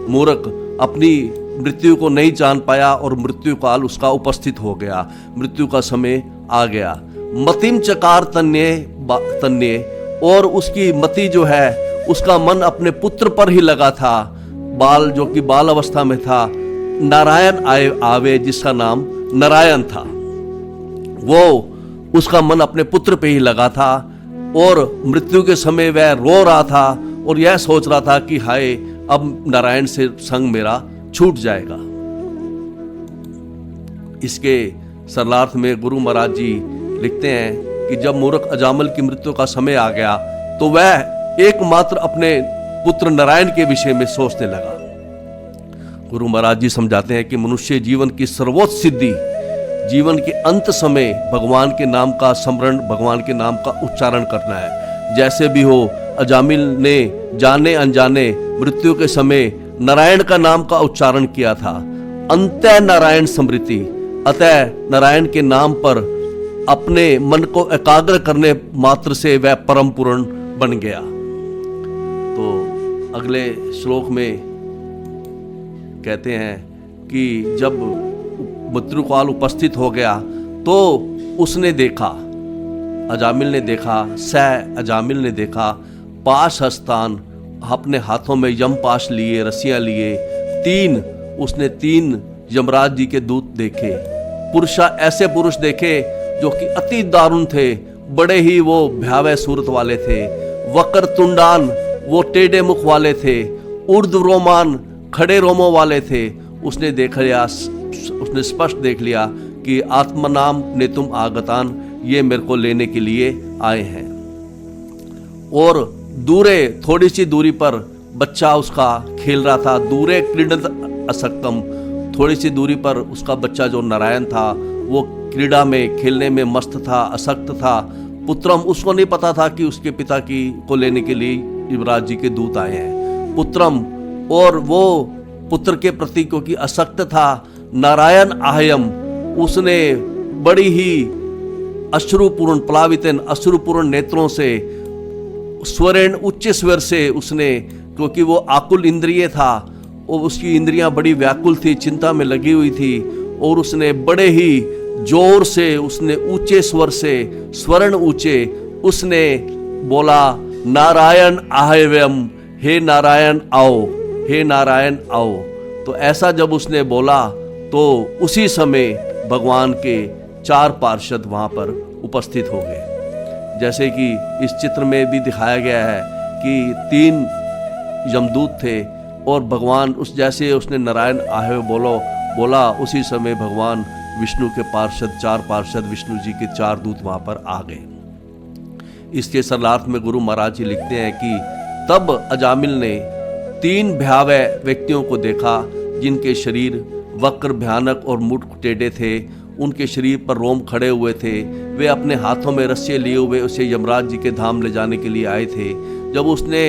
मूर्ख अपनी मृत्यु को नहीं जान पाया और मृत्यु काल उसका उपस्थित हो गया, मृत्यु का समय आ गया। मतिम चकार तन्य, और उसकी मति जो है, उसका मन अपने पुत्र पर ही लगा था। बाल, जो कि बाल अवस्था में था, नारायण आवे जिसका नाम नारायण था, वो उसका मन अपने पुत्र पे ही लगा था। और मृत्यु के समय वह रो रहा था और यह सोच रहा था कि हाय, अब नारायण से संग मेरा छूट जाएगा। इसके सरलार्थ में गुरु महाराज जी लिखते हैं कि जब मूर्ख अजामिल की मृत्यु का समय आ गया तो वह एकमात्र अपने पुत्र नारायण के विषय में सोचने लगा। गुरु महाराज जी समझाते हैं कि मनुष्य जीवन की सर्वोच्च सिद्धि जीवन के अंत समय भगवान के नाम का स्मरण, भगवान के नाम का उच्चारण करना है। जैसे भी हो, अजामिल ने जाने अनजाने मृत्यु के समय नारायण का नाम का उच्चारण किया था। अंतः नारायण स्मृति, अतः नारायण के नाम पर अपने मन को एकाग्र करने मात्र से वह परम पूर्ण बन गया। तो अगले श्लोक में कहते हैं कि जब मृत्यु काल उपस्थित हो गया तो उसने देखा, अजामिल ने देखा, अजामिल ने देखा, पाश हस्तान, अपने हाथों में यम पाश लिए, रस्सियां लिए, उसने तीन यमराज जी के दूत देखे। ऐसे पुरुष देखे जो कि अति दारुण थे, बड़े ही वो भयावह सूरत वाले थे। वक्र तुंडान, वो टेढ़े मुख वाले थे। ऊर्ध्व रोमान, खड़े रोमों वाले थे। उसने स्पष्ट देख लिया कि आत्मनाम ने तुम आगतान, ये मेरे को लेने के लिए आए हैं। और थोड़ी सी दूरी पर बच्चा उसका खेल रहा था। दूरे क्रीडत असक्तम, थोड़ी सी दूरी पर उसका बच्चा जो नारायण था वो क्रीड़ा में खेलने में मस्त था, असक्त था। पुत्रम, उसको नहीं पता था कि उसके पिता की को लेने के लिए युवराज जी के दूत आए हैं। पुत्रम, और वो पुत्र के प्रति क्योंकि असक्त था। नारायण आहयम, उसने बड़ी ही अश्रुपूर्ण प्लावितन अश्रुपूर्ण नेत्रों से स्वरेण उच्च स्वर से उसने, क्योंकि वो आकुल इंद्रिय था और उसकी इंद्रियां बड़ी व्याकुल थी, चिंता में लगी हुई थी, और उसने बड़े ही जोर से, उसने ऊंचे स्वर से, स्वर्ण ऊंचे उसने बोला, नारायण आहव्यम, हे नारायण आओ, हे नारायण आओ। तो ऐसा जब उसने बोला तो उसी समय भगवान के 4 पार्षद वहां पर उपस्थित हो गए। जैसे कि इस चित्र में भी दिखाया गया है कि 3 यमदूत थे और भगवान उस जैसे उसने नारायण आहव बोला उसी समय भगवान विष्णु के पार्षद 4 पार्षद विष्णु जी के 4 दूत वहां पर आ गए। इसके सरलार्थ में गुरु महाराज जी लिखते हैं कि तब अजामिल ने 3 भयावह व्यक्तियों को देखा जिनके शरीर वक्र भयानक और मुठ टेढ़े थे, उनके शरीर पर रोम खड़े हुए थे। वे अपने हाथों में रस्से लिए हुए उसे यमराज जी के धाम ले जाने के लिए आए थे। जब उसने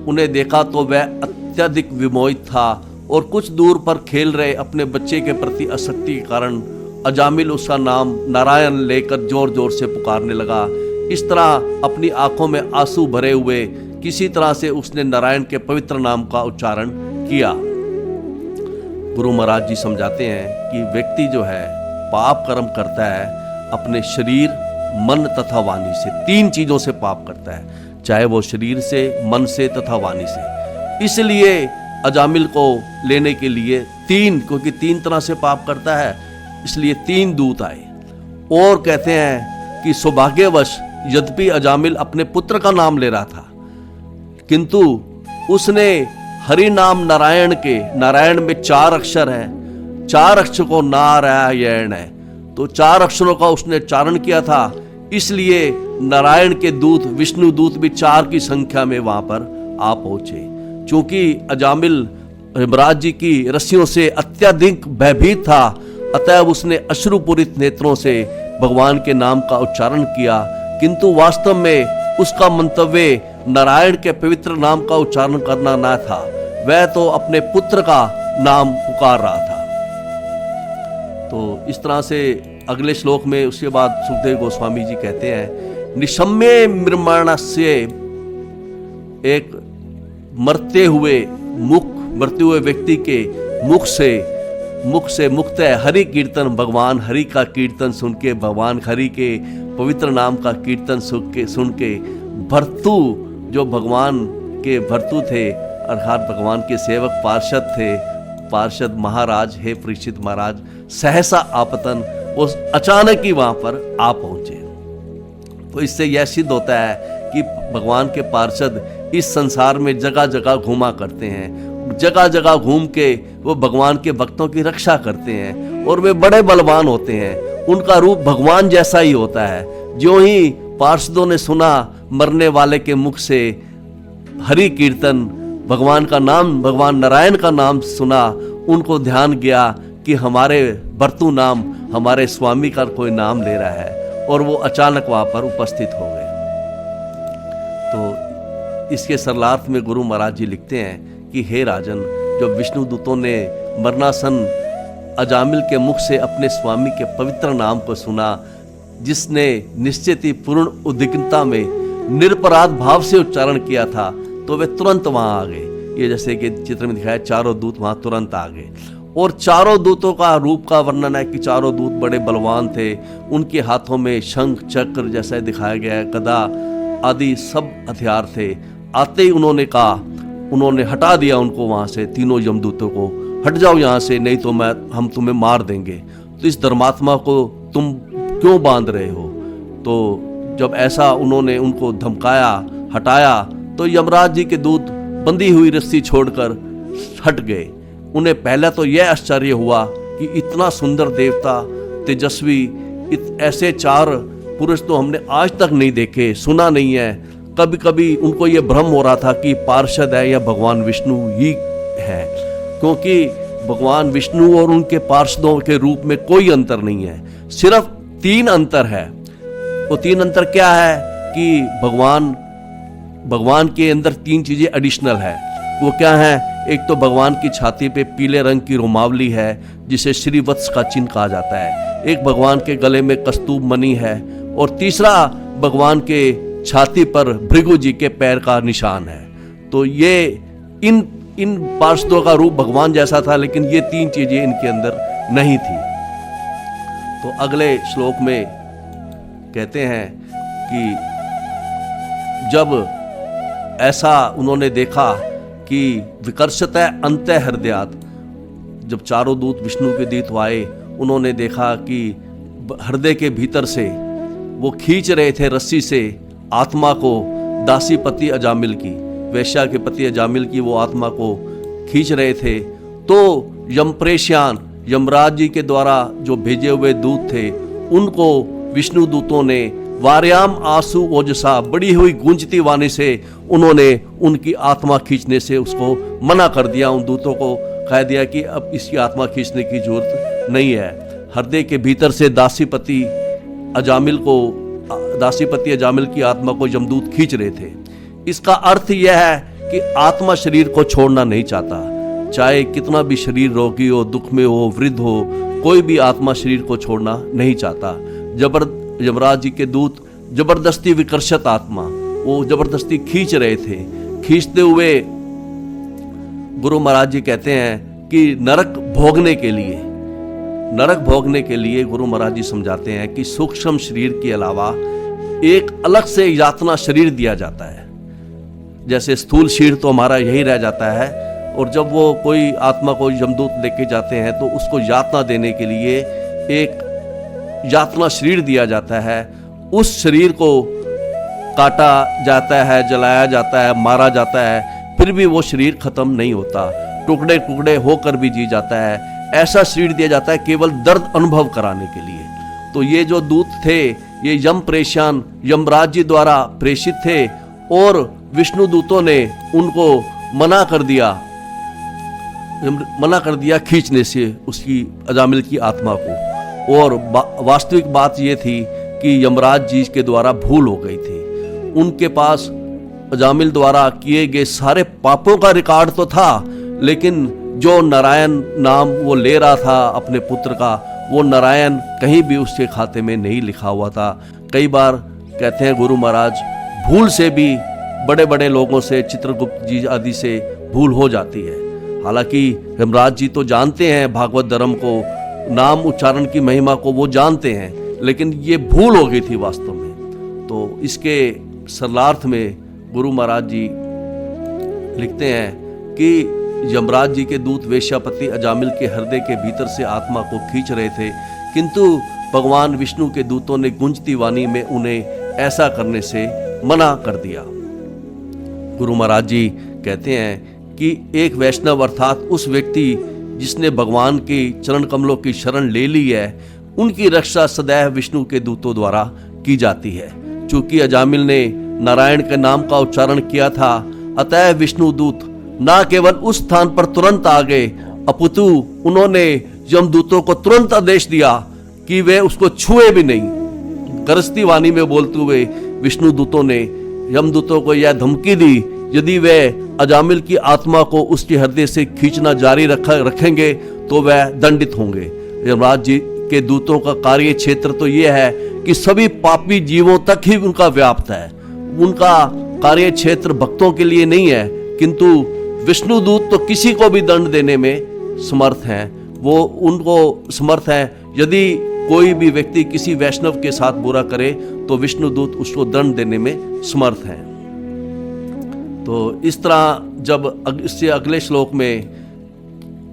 उन्हें देखा तो वह अत्यधिक विमोहित था और कुछ दूर पर खेल रहे अपने बच्चे के प्रति आसक्ति के कारण अजामिल उसका नाम नारायण लेकर जोर जोर से पुकारने लगा। इस तरह अपनी आंखों में आंसू भरे हुए किसी तरह से उसने नारायण के पवित्र नाम का उच्चारण किया। गुरु महाराज जी समझाते हैं कि व्यक्ति जो है पाप कर्म करता है अपने शरीर, मन तथा वाणी से। 3 चीजों से पाप करता है, चाहे वो शरीर से, मन से तथा वाणी से। इसलिए अजामिल को लेने के लिए 3, क्योंकि 3 तरह से पाप करता है, इसलिए 3 दूत आए। और कहते हैं कि सौभाग्यवश यद्यपि अजामिल अपने पुत्र का नाम ले रहा था, किंतु उसने हरि नाम नारायण के, नारायण में 4 अक्षर हैं, 4 अक्षर को नारायण है, तो 4 अक्षरों का उसने उच्चारण किया था। इसलिए नारायण के दूत, विष्णु दूत भी 4 की संख्या में वहां पर आ पहुंचे। चूंकि अजामिल यमराज जी की रस्सियों से अत्यधिक भयभीत था, अतएव उसने अश्रुपूरित नेत्रों से भगवान के नाम का उच्चारण किया, किंतु वास्तव में उसका मंतव्य नारायण के पवित्र नाम का उच्चारण करना न था, वह तो अपने पुत्र का नाम पुकार रहा था। तो इस तरह से अगले श्लोक में उसके बाद सुखदेव गोस्वामी जी कहते हैं, निशम्य मृमाणस्य, एक मरते हुए व्यक्ति के मुख से मुक्त है हरि कीर्तन, भगवान हरि का कीर्तन सुन के, भगवान हरि के पवित्र नाम का कीर्तन सुन के भर्तु, जो भगवान के भर्तु थे अर्थात भगवान के सेवक पार्षद थे, पार्षद महाराज, हे परीक्षित महाराज, सहसा आपतन, वो अचानक ही वहां पर आ पहुंचे। तो इससे यह सिद्ध होता है कि भगवान के पार्षद इस संसार में जगह जगह घूमा करते हैं, जगह जगह घूम के वो भगवान के भक्तों की रक्षा करते हैं और वे बड़े बलवान होते हैं। उनका रूप भगवान जैसा ही होता है। जो ही पार्षदों ने सुना मरने वाले के मुख से हरि कीर्तन, भगवान का नाम, भगवान नारायण का नाम सुना, उनको ध्यान गया कि हमारे भर्तु नाम, हमारे स्वामी का कोई नाम ले रहा है, और वो अचानक वहां पर उपस्थित हो गए। तो इसके सरलार्थ में गुरु महाराज जी लिखते हैं कि हे राजन, जब विष्णु दूतों ने मरणासन अजामिल के मुख से अपने स्वामी के पवित्र नाम को सुना, जिसने निश्चित ही पूर्ण उद्विग्नता में निरपराध भाव से उच्चारण किया था, तो वे तुरंत वहां आ गए। ये जैसे कि चित्र में दिखाया, 4 दूत वहां तुरंत आ गए। और 4 दूतों का रूप का वर्णन है कि 4 दूत बड़े बलवान थे। उनके हाथों में शंख चक्र जैसा दिखाया गया है, गदा आदि सब हथियार थे। आते ही उन्होंने हटा दिया उनको वहां से, तीनों यमदूतों को, हट जाओ यहाँ से, नहीं तो हम तुम्हें मार देंगे। तो इस धर्मात्मा को तुम क्यों बांध रहे हो? तो जब ऐसा उन्होंने उनको धमकाया, हटाया, तो यमराज जी के दूत बंधी हुई रस्सी छोड़कर हट गए। उन्हें पहले तो यह आश्चर्य हुआ कि इतना सुंदर देवता, तेजस्वी, ऐसे 4 पुरुष तो हमने आज तक नहीं देखे, सुना नहीं है। कभी कभी उनको यह भ्रम हो रहा था कि पार्षद है या भगवान विष्णु ही है, क्योंकि भगवान विष्णु और उनके पार्षदों के रूप में कोई अंतर नहीं है, सिर्फ 3 अंतर है। वो 3 अंतर क्या है कि भगवान के अंदर 3 चीजें एडिशनल है। वो क्या है? एक तो भगवान की छाती पे पीले रंग की रोमावली है जिसे श्रीवत्स का चिन्ह कहा जाता है, एक भगवान के गले में कस्तूर मणि है, और तीसरा भगवान के छाती पर भृगु जी के पैर का निशान है। तो ये इन पार्षदों का रूप भगवान जैसा था, लेकिन ये 3 चीजें इनके अंदर नहीं थी। तो अगले श्लोक में कहते हैं कि जब ऐसा उन्होंने देखा कि विकर्षतः अंतः हृदयात्, जब चारों दूत विष्णु के दूत आए, उन्होंने देखा कि हृदय के भीतर से वो खींच रहे थे रस्सी से आत्मा को, दासी पति अजामिल की, वैश्या के पति अजामिल की वो आत्मा को खींच रहे थे। तो यमप्रेश्यान, यमराज जी के द्वारा जो भेजे हुए दूत थे, उनको विष्णु दूतों ने वार्याम आंसू ओजसा, बड़ी हुई गूंजती वाणी से उन्होंने उनकी आत्मा खींचने से उसको मना कर दिया। उन दूतों को कह दिया कि अब इसकी आत्मा खींचने की जरूरत नहीं है। हृदय के भीतर से दासीपति अजामिल की आत्मा को यमदूत खींच रहे थे। इसका अर्थ यह है कि आत्मा शरीर को छोड़ना नहीं चाहता, चाहे कितना भी शरीर रोगी हो, दुख में हो, वृद्ध हो, कोई भी आत्मा शरीर को छोड़ना नहीं चाहता। यमराज जी के दूत जबरदस्ती विकर्षित आत्मा, वो जबरदस्ती खींच रहे थे। खींचते हुए गुरु महाराज जी कहते हैं कि नरक भोगने के लिए गुरु महाराज जी समझाते हैं कि सूक्ष्म शरीर के अलावा एक अलग से यातना शरीर दिया जाता है। जैसे स्थूल शरीर तो हमारा यही रह जाता है, और जब वो कोई आत्मा को यमदूत लेके जाते हैं तो उसको यातना देने के लिए एक यातना शरीर दिया जाता है। उस शरीर को काटा जाता है, जलाया जाता है, मारा जाता है, फिर भी वो शरीर खत्म नहीं होता, टुकड़े टुकड़े होकर भी जी जाता है। ऐसा शरीर दिया जाता है केवल दर्द अनुभव कराने के लिए। तो ये जो दूत थे, ये यम प्रेश्यान यमराज जी द्वारा प्रेषित थे, और विष्णु दूतों ने उनको मना कर दिया खींचने से उसकी अजामिल की आत्मा को। और वास्तविक बात ये थी कि यमराज जी के द्वारा भूल हो गई थी। उनके पास अजामिल द्वारा किए गए सारे पापों का रिकॉर्ड तो था, लेकिन जो नारायण नाम वो ले रहा था अपने पुत्र का, वो नारायण कहीं भी उसके खाते में नहीं लिखा हुआ था। कई बार कहते हैं गुरु महाराज, भूल से भी बड़े बड़े लोगों से, चित्रगुप्त जी आदि से भूल हो जाती है। हालांकि यमराज जी तो जानते हैं भागवत धर्म को, नाम उच्चारण की महिमा को वो जानते हैं, लेकिन ये भूल हो गई थी वास्तव में। तो इसके सरलार्थ में गुरु महाराज जी लिखते हैं कि यमराज जी के दूत वेश्यापति अजामिल के हृदय के भीतर से आत्मा को खींच रहे थे, किंतु भगवान विष्णु के दूतों ने गूंजती वाणी में उन्हें ऐसा करने से मना कर दिया। गुरु महाराज जी कहते हैं कि एक वैष्णव अर्थात उस व्यक्ति जिसने भगवान के चरण कमलों की शरण ले ली है, उनकी रक्षा सदैव विष्णु के दूतों द्वारा की जाती है। चूंकि अजामिल ने नारायण के नाम का उच्चारण किया था, अतः विष्णु दूत न केवल उस स्थान पर तुरंत आ गए, अपितु उन्होंने यमदूतों को तुरंत आदेश दिया कि वे उसको छुए भी नहीं। गरजती वाणी में बोलते हुए विष्णु दूतों ने यमदूतों को यह धमकी दी, यदि वे अजामिल की आत्मा को उसके हृदय से खींचना जारी रखेंगे तो वह दंडित होंगे। यमराज जी के दूतों का कार्य क्षेत्र तो यह है कि सभी पापी जीवों तक ही उनका व्याप्त है। उनका कार्य क्षेत्र भक्तों के लिए नहीं है, किंतु विष्णु दूत तो किसी को भी दंड देने में समर्थ हैं। वो उनको समर्थ हैं, यदि कोई भी व्यक्ति किसी वैष्णव के साथ बुरा करे तो विष्णु दूत उसको दंड देने में समर्थ हैं। तो इस तरह जब इससे अगले श्लोक में,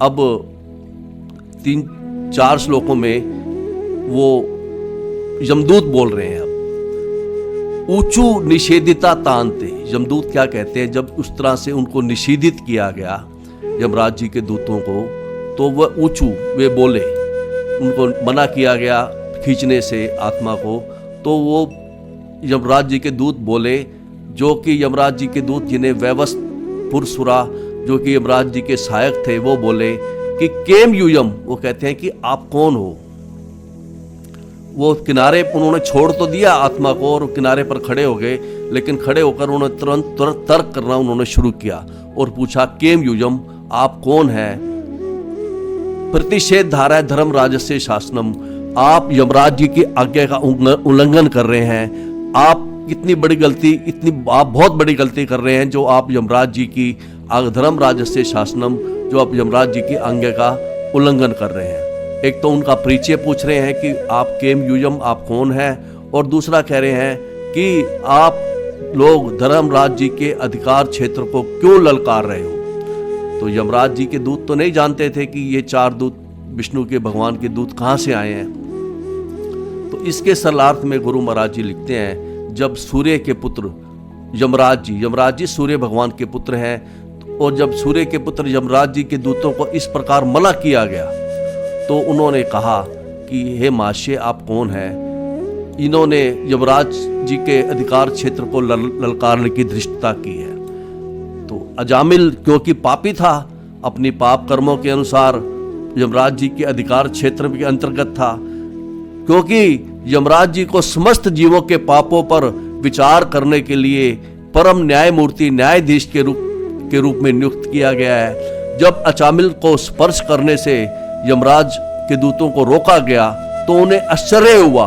अब 3-4 श्लोकों में वो यमदूत बोल रहे हैं। अब ऊंचू निषेधिता तांते, यमदूत क्या कहते हैं, जब उस तरह से उनको निषेधित किया गया यमराज जी के दूतों को, तो वह ऊंचू वे बोले, उनको मना किया गया खींचने से आत्मा को, तो वो यमराज जी के दूत बोले, जो कि यमराज जी के दूत जिन्हें वैवस्त्र पुरसुरा, जो कि यमराज जी के सहायक थे, वो बोले कि केम यूयम, वो कहते हैं कि आप कौन हो। वो किनारे उन्होंने छोड़ तो दिया आत्मा को और किनारे पर खड़े हो गए, लेकिन खड़े होकर उन्होंने तुरंत तर्क करना उन्होंने शुरू किया और पूछा केम यूयम, आप कौन है। प्रतिषेध धारा है धर्म राजस्य शासनम, आप यमराज जी की आज्ञा का उल्लंघन कर रहे हैं। आप इतनी बड़ी गलती, आप बहुत बड़ी गलती कर रहे हैं जो आप यमराज जी की धर्म राजस्य शासनम, जो आप यमराज जी की आज्ञा का उल्लंघन कर रहे हैं। एक तो उनका परिचय पूछ रहे हैं कि आप केम यूयम, आप कौन हैं, और दूसरा कह रहे हैं कि आप लोग धर्मराज जी के अधिकार क्षेत्र को क्यों ललकार रहे हो। तो यमराज जी के दूत तो नहीं जानते थे कि ये 4 दूत विष्णु के भगवान के दूत कहाँ से आए हैं। तो इसके सरलार्थ में गुरु महाराज जी लिखते हैं, जब सूर्य के पुत्र यमराज जी सूर्य भगवान के पुत्र हैं, और जब सूर्य के पुत्र यमराज जी के दूतों को इस प्रकार मना किया गया तो उन्होंने कहा कि हे महाशय, आप कौन हैं। इन्होंने यमराज जी के अधिकार क्षेत्र को ललकारने की धृष्टता की है। तो अजामिल क्योंकि पापी था, अपनी पाप कर्मों के अनुसार यमराज जी के अधिकार क्षेत्र के अंतर्गत था। क्योंकि यमराज जी को समस्त जीवों के पापों पर विचार करने के लिए परम न्यायमूर्ति, न्यायाधीश के रूप में नियुक्त किया गया है। जब अजामिल को स्पर्श करने से यमराज के दूतों को रोका गया तो उन्हें आश्चर्य हुआ,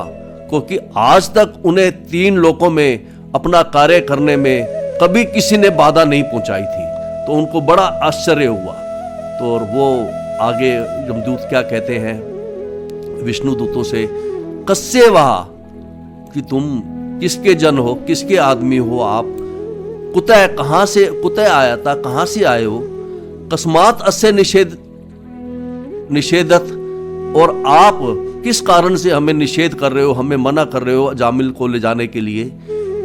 क्योंकि आज तक उन्हें 3 लोकों में अपना कार्य करने में कभी किसी ने बाधा नहीं पहुंचाई थी। तो उनको बड़ा आश्चर्य हुआ। तो और वो आगे यमदूत क्या कहते हैं विष्णु दूतों से, कस्से वहा, कि तुम किसके जन हो, किसके आदमी हो आप, कुतः, कहां से, कुतः आया था, कहां से आए हो, कस्मात अस्य निषेधत, और आप किस कारण से हमें निषेध कर रहे हो, हमें मना कर रहे हो अजामिल को ले जाने के लिए।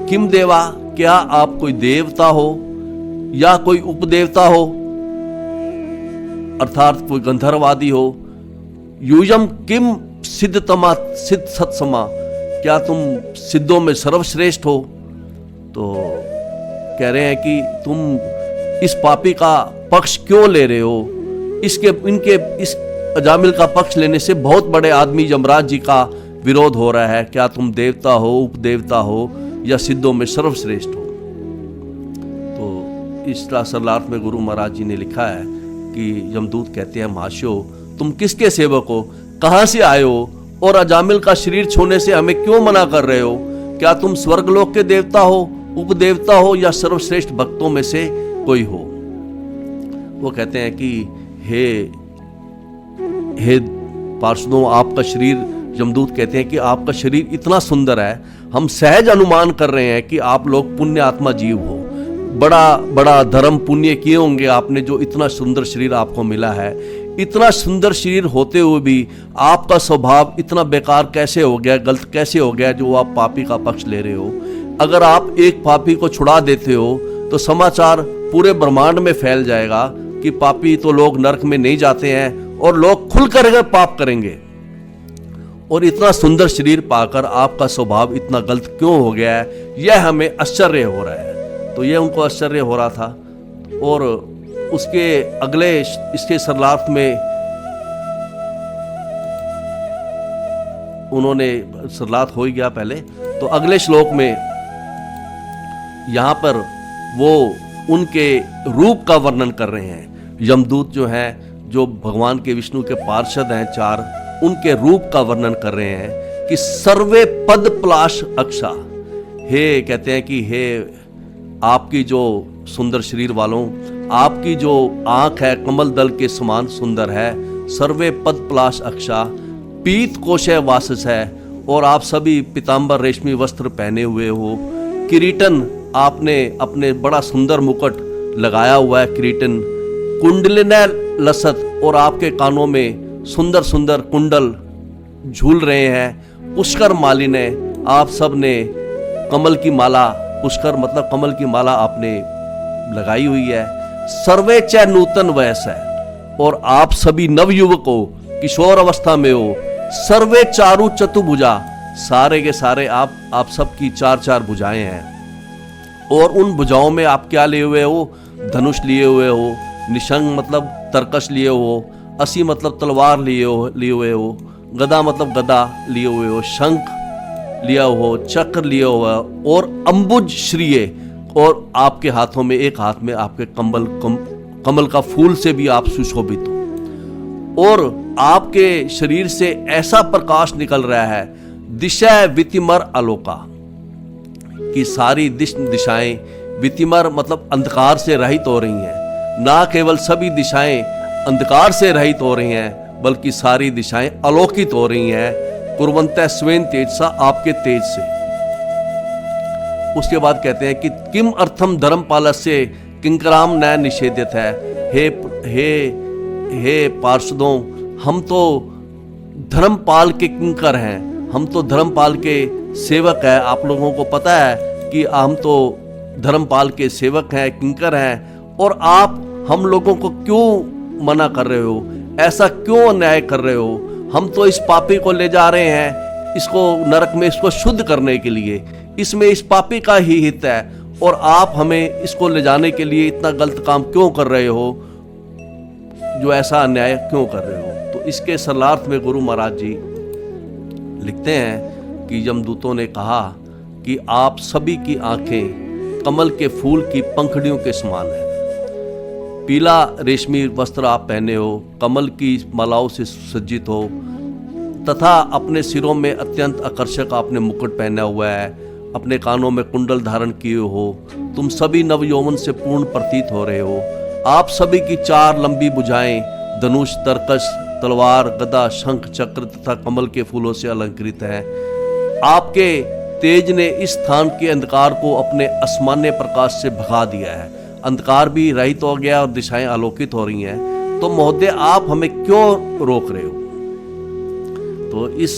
किम देवा, क्या आप कोई देवता हो या कोई उपदेवता हो, अर्थात कोई गंधर्वादी हो। यूयम किम सिद्धतमा, सिद्ध सत्समा, क्या तुम सिद्धों में सर्वश्रेष्ठ हो। तो कह रहे हैं कि तुम इस पापी का पक्ष क्यों ले रहे हो। इस अजामिल का पक्ष लेने से बहुत बड़े आदमी यमराज जी का विरोध हो रहा है। क्या तुम देवता हो, उपदेवता हो या सिद्धों में सर्वश्रेष्ठ हो। तो इस सरलार्थ में गुरु महाराज जी ने लिखा है कि यमदूत कहते हैं, महाशयो, तुम किसके सेवक हो, कहां से आए हो, और अजामिल का शरीर छूने से हमें क्यों मना कर रहे हो। क्या तुम स्वर्गलोक के देवता हो, उपदेवता हो या सर्वश्रेष्ठ भक्तों में से कोई हो। वो कहते हैं कि हे पार्षदों, आपका शरीर, यमदूत कहते हैं कि आपका शरीर इतना सुंदर है, हम सहज अनुमान कर रहे हैं कि आप लोग पुण्य आत्मा जीव हो। बड़ा बड़ा धर्म पुण्य किए होंगे आपने, जो इतना सुंदर शरीर आपको मिला है। इतना सुंदर शरीर होते हुए भी आपका स्वभाव इतना बेकार कैसे हो गया, गलत कैसे हो गया, जो आप पापी का पक्ष ले रहे हो। अगर आप एक पापी को छुड़ा देते हो तो समाचार पूरे ब्रह्मांड में फैल जाएगा कि पापी तो लोग नरक में नहीं जाते हैं और लोग खुलकर पाप करेंगे। और इतना सुंदर शरीर पाकर आपका स्वभाव इतना गलत क्यों हो गया है, यह हमें आश्चर्य हो रहा है। तो यह उनको आश्चर्य हो रहा था। और उसके अगले इसके सरलार्थ में उन्होंने, सरलार्थ हो ही गया पहले, तो अगले श्लोक में यहां पर वो उनके रूप का वर्णन कर रहे हैं। यमदूत जो हैं, जो भगवान के विष्णु के पार्षद हैं 4, उनके रूप का वर्णन कर रहे हैं कि सर्वे पद प्लाश अक्षा। हे कहते हैं कि हे आपकी जो सुंदर शरीर वालों, आपकी जो आंख है कमल दल के समान सुंदर है। सर्वे पद प्लाश अक्षा, पीत कोशय वासस है, और आप सभी पीतांबर रेशमी वस्त्र पहने हुए हो। किरीटन, आपने अपने बड़ा सुंदर मुकुट लगाया हुआ है, किरीटन। कुंडलिन लसत, और आपके कानों में सुंदर सुंदर कुंडल झूल रहे हैं। पुष्कर मालिने, आप सब ने कमल की माला, पुष्कर मतलब कमल की माला आपने लगाई हुई है। सर्वे च नूतन वयस है, और आप सभी नवयुवक हो, किशोर अवस्था में हो। सर्वे चारु चतुर्भुजा, सारे के सारे आप सबकी 4-4 भुजाएं हैं। और उन भुजाओं में आप क्या लिए हुए हो, धनुष लिए हुए हो। निशंग मतलब तरकश लिए हो। असी मतलब तलवार लिए हुए हो, गदा मतलब गदा लिए हुए हो, शंख लिया हो, चक्र लिया हुआ और अंबुज श्रीय, और आपके हाथों में, एक हाथ में आपके कमल का फूल से भी आप सुशोभित हो, और आपके शरीर से ऐसा प्रकाश निकल रहा है, दिशा वितिमर आलोका, कि सारी दिशाएं, वितिमर मतलब अंधकार से रहित हो रही हैं। ना केवल सभी दिशाएं अंधकार से रहित हो रही हैं, बल्कि सारी दिशाएं आलोकित हो रही हैं, कुर्वन्तः स्वेन तेजसा, आपके तेज से। उसके बाद कहते हैं कि किम अर्थम धर्मपालस्य किंकराम न निषेधित है। हे पार्षदों, हम तो धर्मपाल के किंकर हैं, हम तो धर्मपाल के सेवक हैं। आप लोगों को पता है कि हम तो धर्मपाल के सेवक हैं, किंकर हैं, और आप हम लोगों को क्यों मना कर रहे हो? ऐसा क्यों अन्याय कर रहे हो? हम तो इस पापी को ले जा रहे हैं इसको नरक में, इसको शुद्ध करने के लिए, इसमें इस पापी का ही हित है, और आप हमें इसको ले जाने के लिए इतना गलत काम क्यों कर रहे हो? जो ऐसा अन्याय क्यों कर रहे हो? तो इसके सरलार्थ में गुरु महाराज जी लिखते हैं कि यमदूतों ने कहा कि आप सभी की आंखें कमल के फूल की पंखुड़ियों के समान है। पीला रेशमी वस्त्र आप पहने हो, कमल की मालाओं से सज्जित हो, तथा अपने सिरों में अत्यंत आकर्षक आपने मुकुट पहना हुआ है, अपने कानों में कुंडल धारण किए हो, तुम सभी नवयौवन से पूर्ण प्रतीत हो रहे हो। आप सभी की 4 लंबी भुजाएं धनुष, तरकश, तलवार, गदा, शंख, चक्र तथा कमल के फूलों से अलंकृत हैं। आपके तेज ने इस स्थान के अंधकार को अपने असामान्य प्रकाश से भगा दिया है, अंधकार भी रहित हो गया और दिशाएं आलोकित हो रही हैं। तो महोदय, आप हमें क्यों रोक रहे हो? तो इस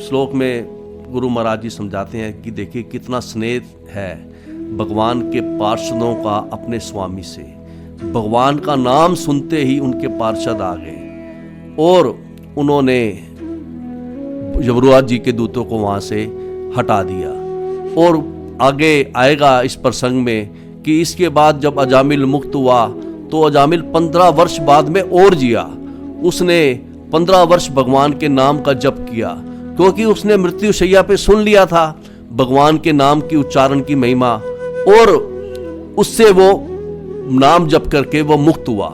श्लोक में गुरु महाराज जी समझाते हैं कि देखिए कितना स्नेह है भगवान के पार्षदों का अपने स्वामी से। भगवान का नाम सुनते ही उनके पार्षद आ गए और उन्होंने यमराज जी के दूतों को वहां से हटा दिया। और आगे आएगा इस प्रसंग में कि इसके बाद जब अजामिल मुक्त हुआ तो अजामिल 15 वर्ष बाद में और जिया। उसने 15 वर्ष भगवान के नाम का जप किया, क्योंकि उसने मृत्यु शैया पे सुन लिया था भगवान के नाम की उच्चारण की महिमा, और उससे वो नाम जप करके वो मुक्त हुआ।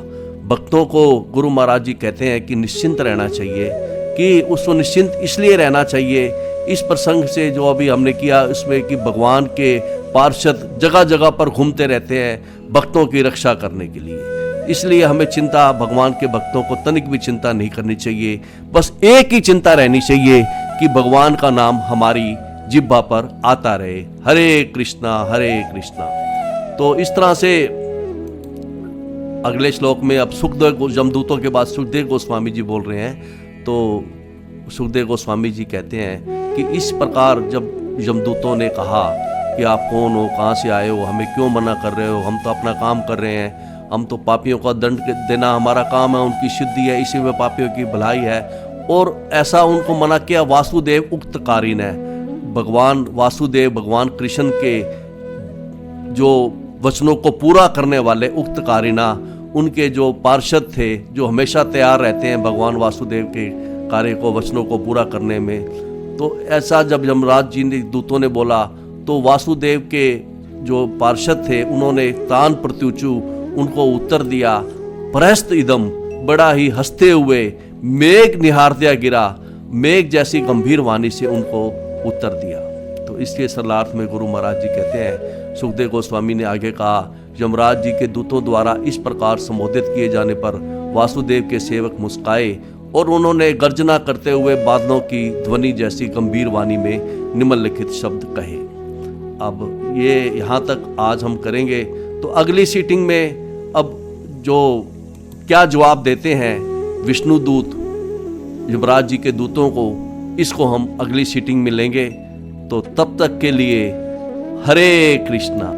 भक्तों को गुरु महाराज जी कहते हैं कि निश्चिंत रहना चाहिए, कि उसको निश्चिंत इसलिए रहना चाहिए इस प्रसंग से जो अभी हमने किया उसमें, कि भगवान के पार्षद जगह जगह पर घूमते रहते हैं भक्तों की रक्षा करने के लिए। इसलिए हमें चिंता, भगवान के भक्तों को तनिक भी चिंता नहीं करनी चाहिए। बस एक ही चिंता रहनी चाहिए कि भगवान का नाम हमारी जिह्वा पर आता रहे, हरे कृष्णा हरे कृष्णा। तो इस तरह से अगले श्लोक में अब सुखदेव यमदूतों के बाद सुखदेव गोस्वामी जी बोल रहे हैं। तो सुखदेव गोस्वामी जी कहते हैं कि इस प्रकार जब यमदूतों ने कहा कि आप कौन हो, कहाँ से आए हो, हमें क्यों मना कर रहे हो, हम तो अपना काम कर रहे हैं, हम तो पापियों का दंड देना हमारा काम है, उनकी शुद्धि है, इसी में पापियों की भलाई है, और ऐसा उनको मना किया वासुदेव उक्तकारी ने। भगवान वासुदेव, भगवान कृष्ण के जो वचनों को पूरा करने वाले उक्तकारिणा, उनके जो पार्षद थे जो हमेशा तैयार रहते हैं भगवान वासुदेव के कार्य को, वचनों को पूरा करने में। तो ऐसा जब यमराज जी ने दूतों ने बोला तो वासुदेव के जो पार्षद थे उन्होंने तान प्रत्युचु उनको उत्तर दिया, परस्त इदम, बड़ा ही हंसते हुए मेघ निहारत्या गिरा, मेघ जैसी गंभीर वाणी से उनको उत्तर दिया। तो इसके सरलार्थ में गुरु महाराज जी कहते हैं, सुखदेव गोस्वामी ने आगे कहा, यमराज जी के दूतों द्वारा इस प्रकार संबोधित किए जाने पर वासुदेव के सेवक मुस्काए और उन्होंने गर्जना करते हुए बादलों की ध्वनि जैसी गंभीर वाणी में निम्नलिखित शब्द कहे। अब ये यहाँ तक आज हम करेंगे, तो अगली सीटिंग में अब जो क्या जवाब देते हैं विष्णु दूत यमराज जी के दूतों को, इसको हम अगली सीटिंग में लेंगे। तो तब तक के लिए हरे कृष्णा।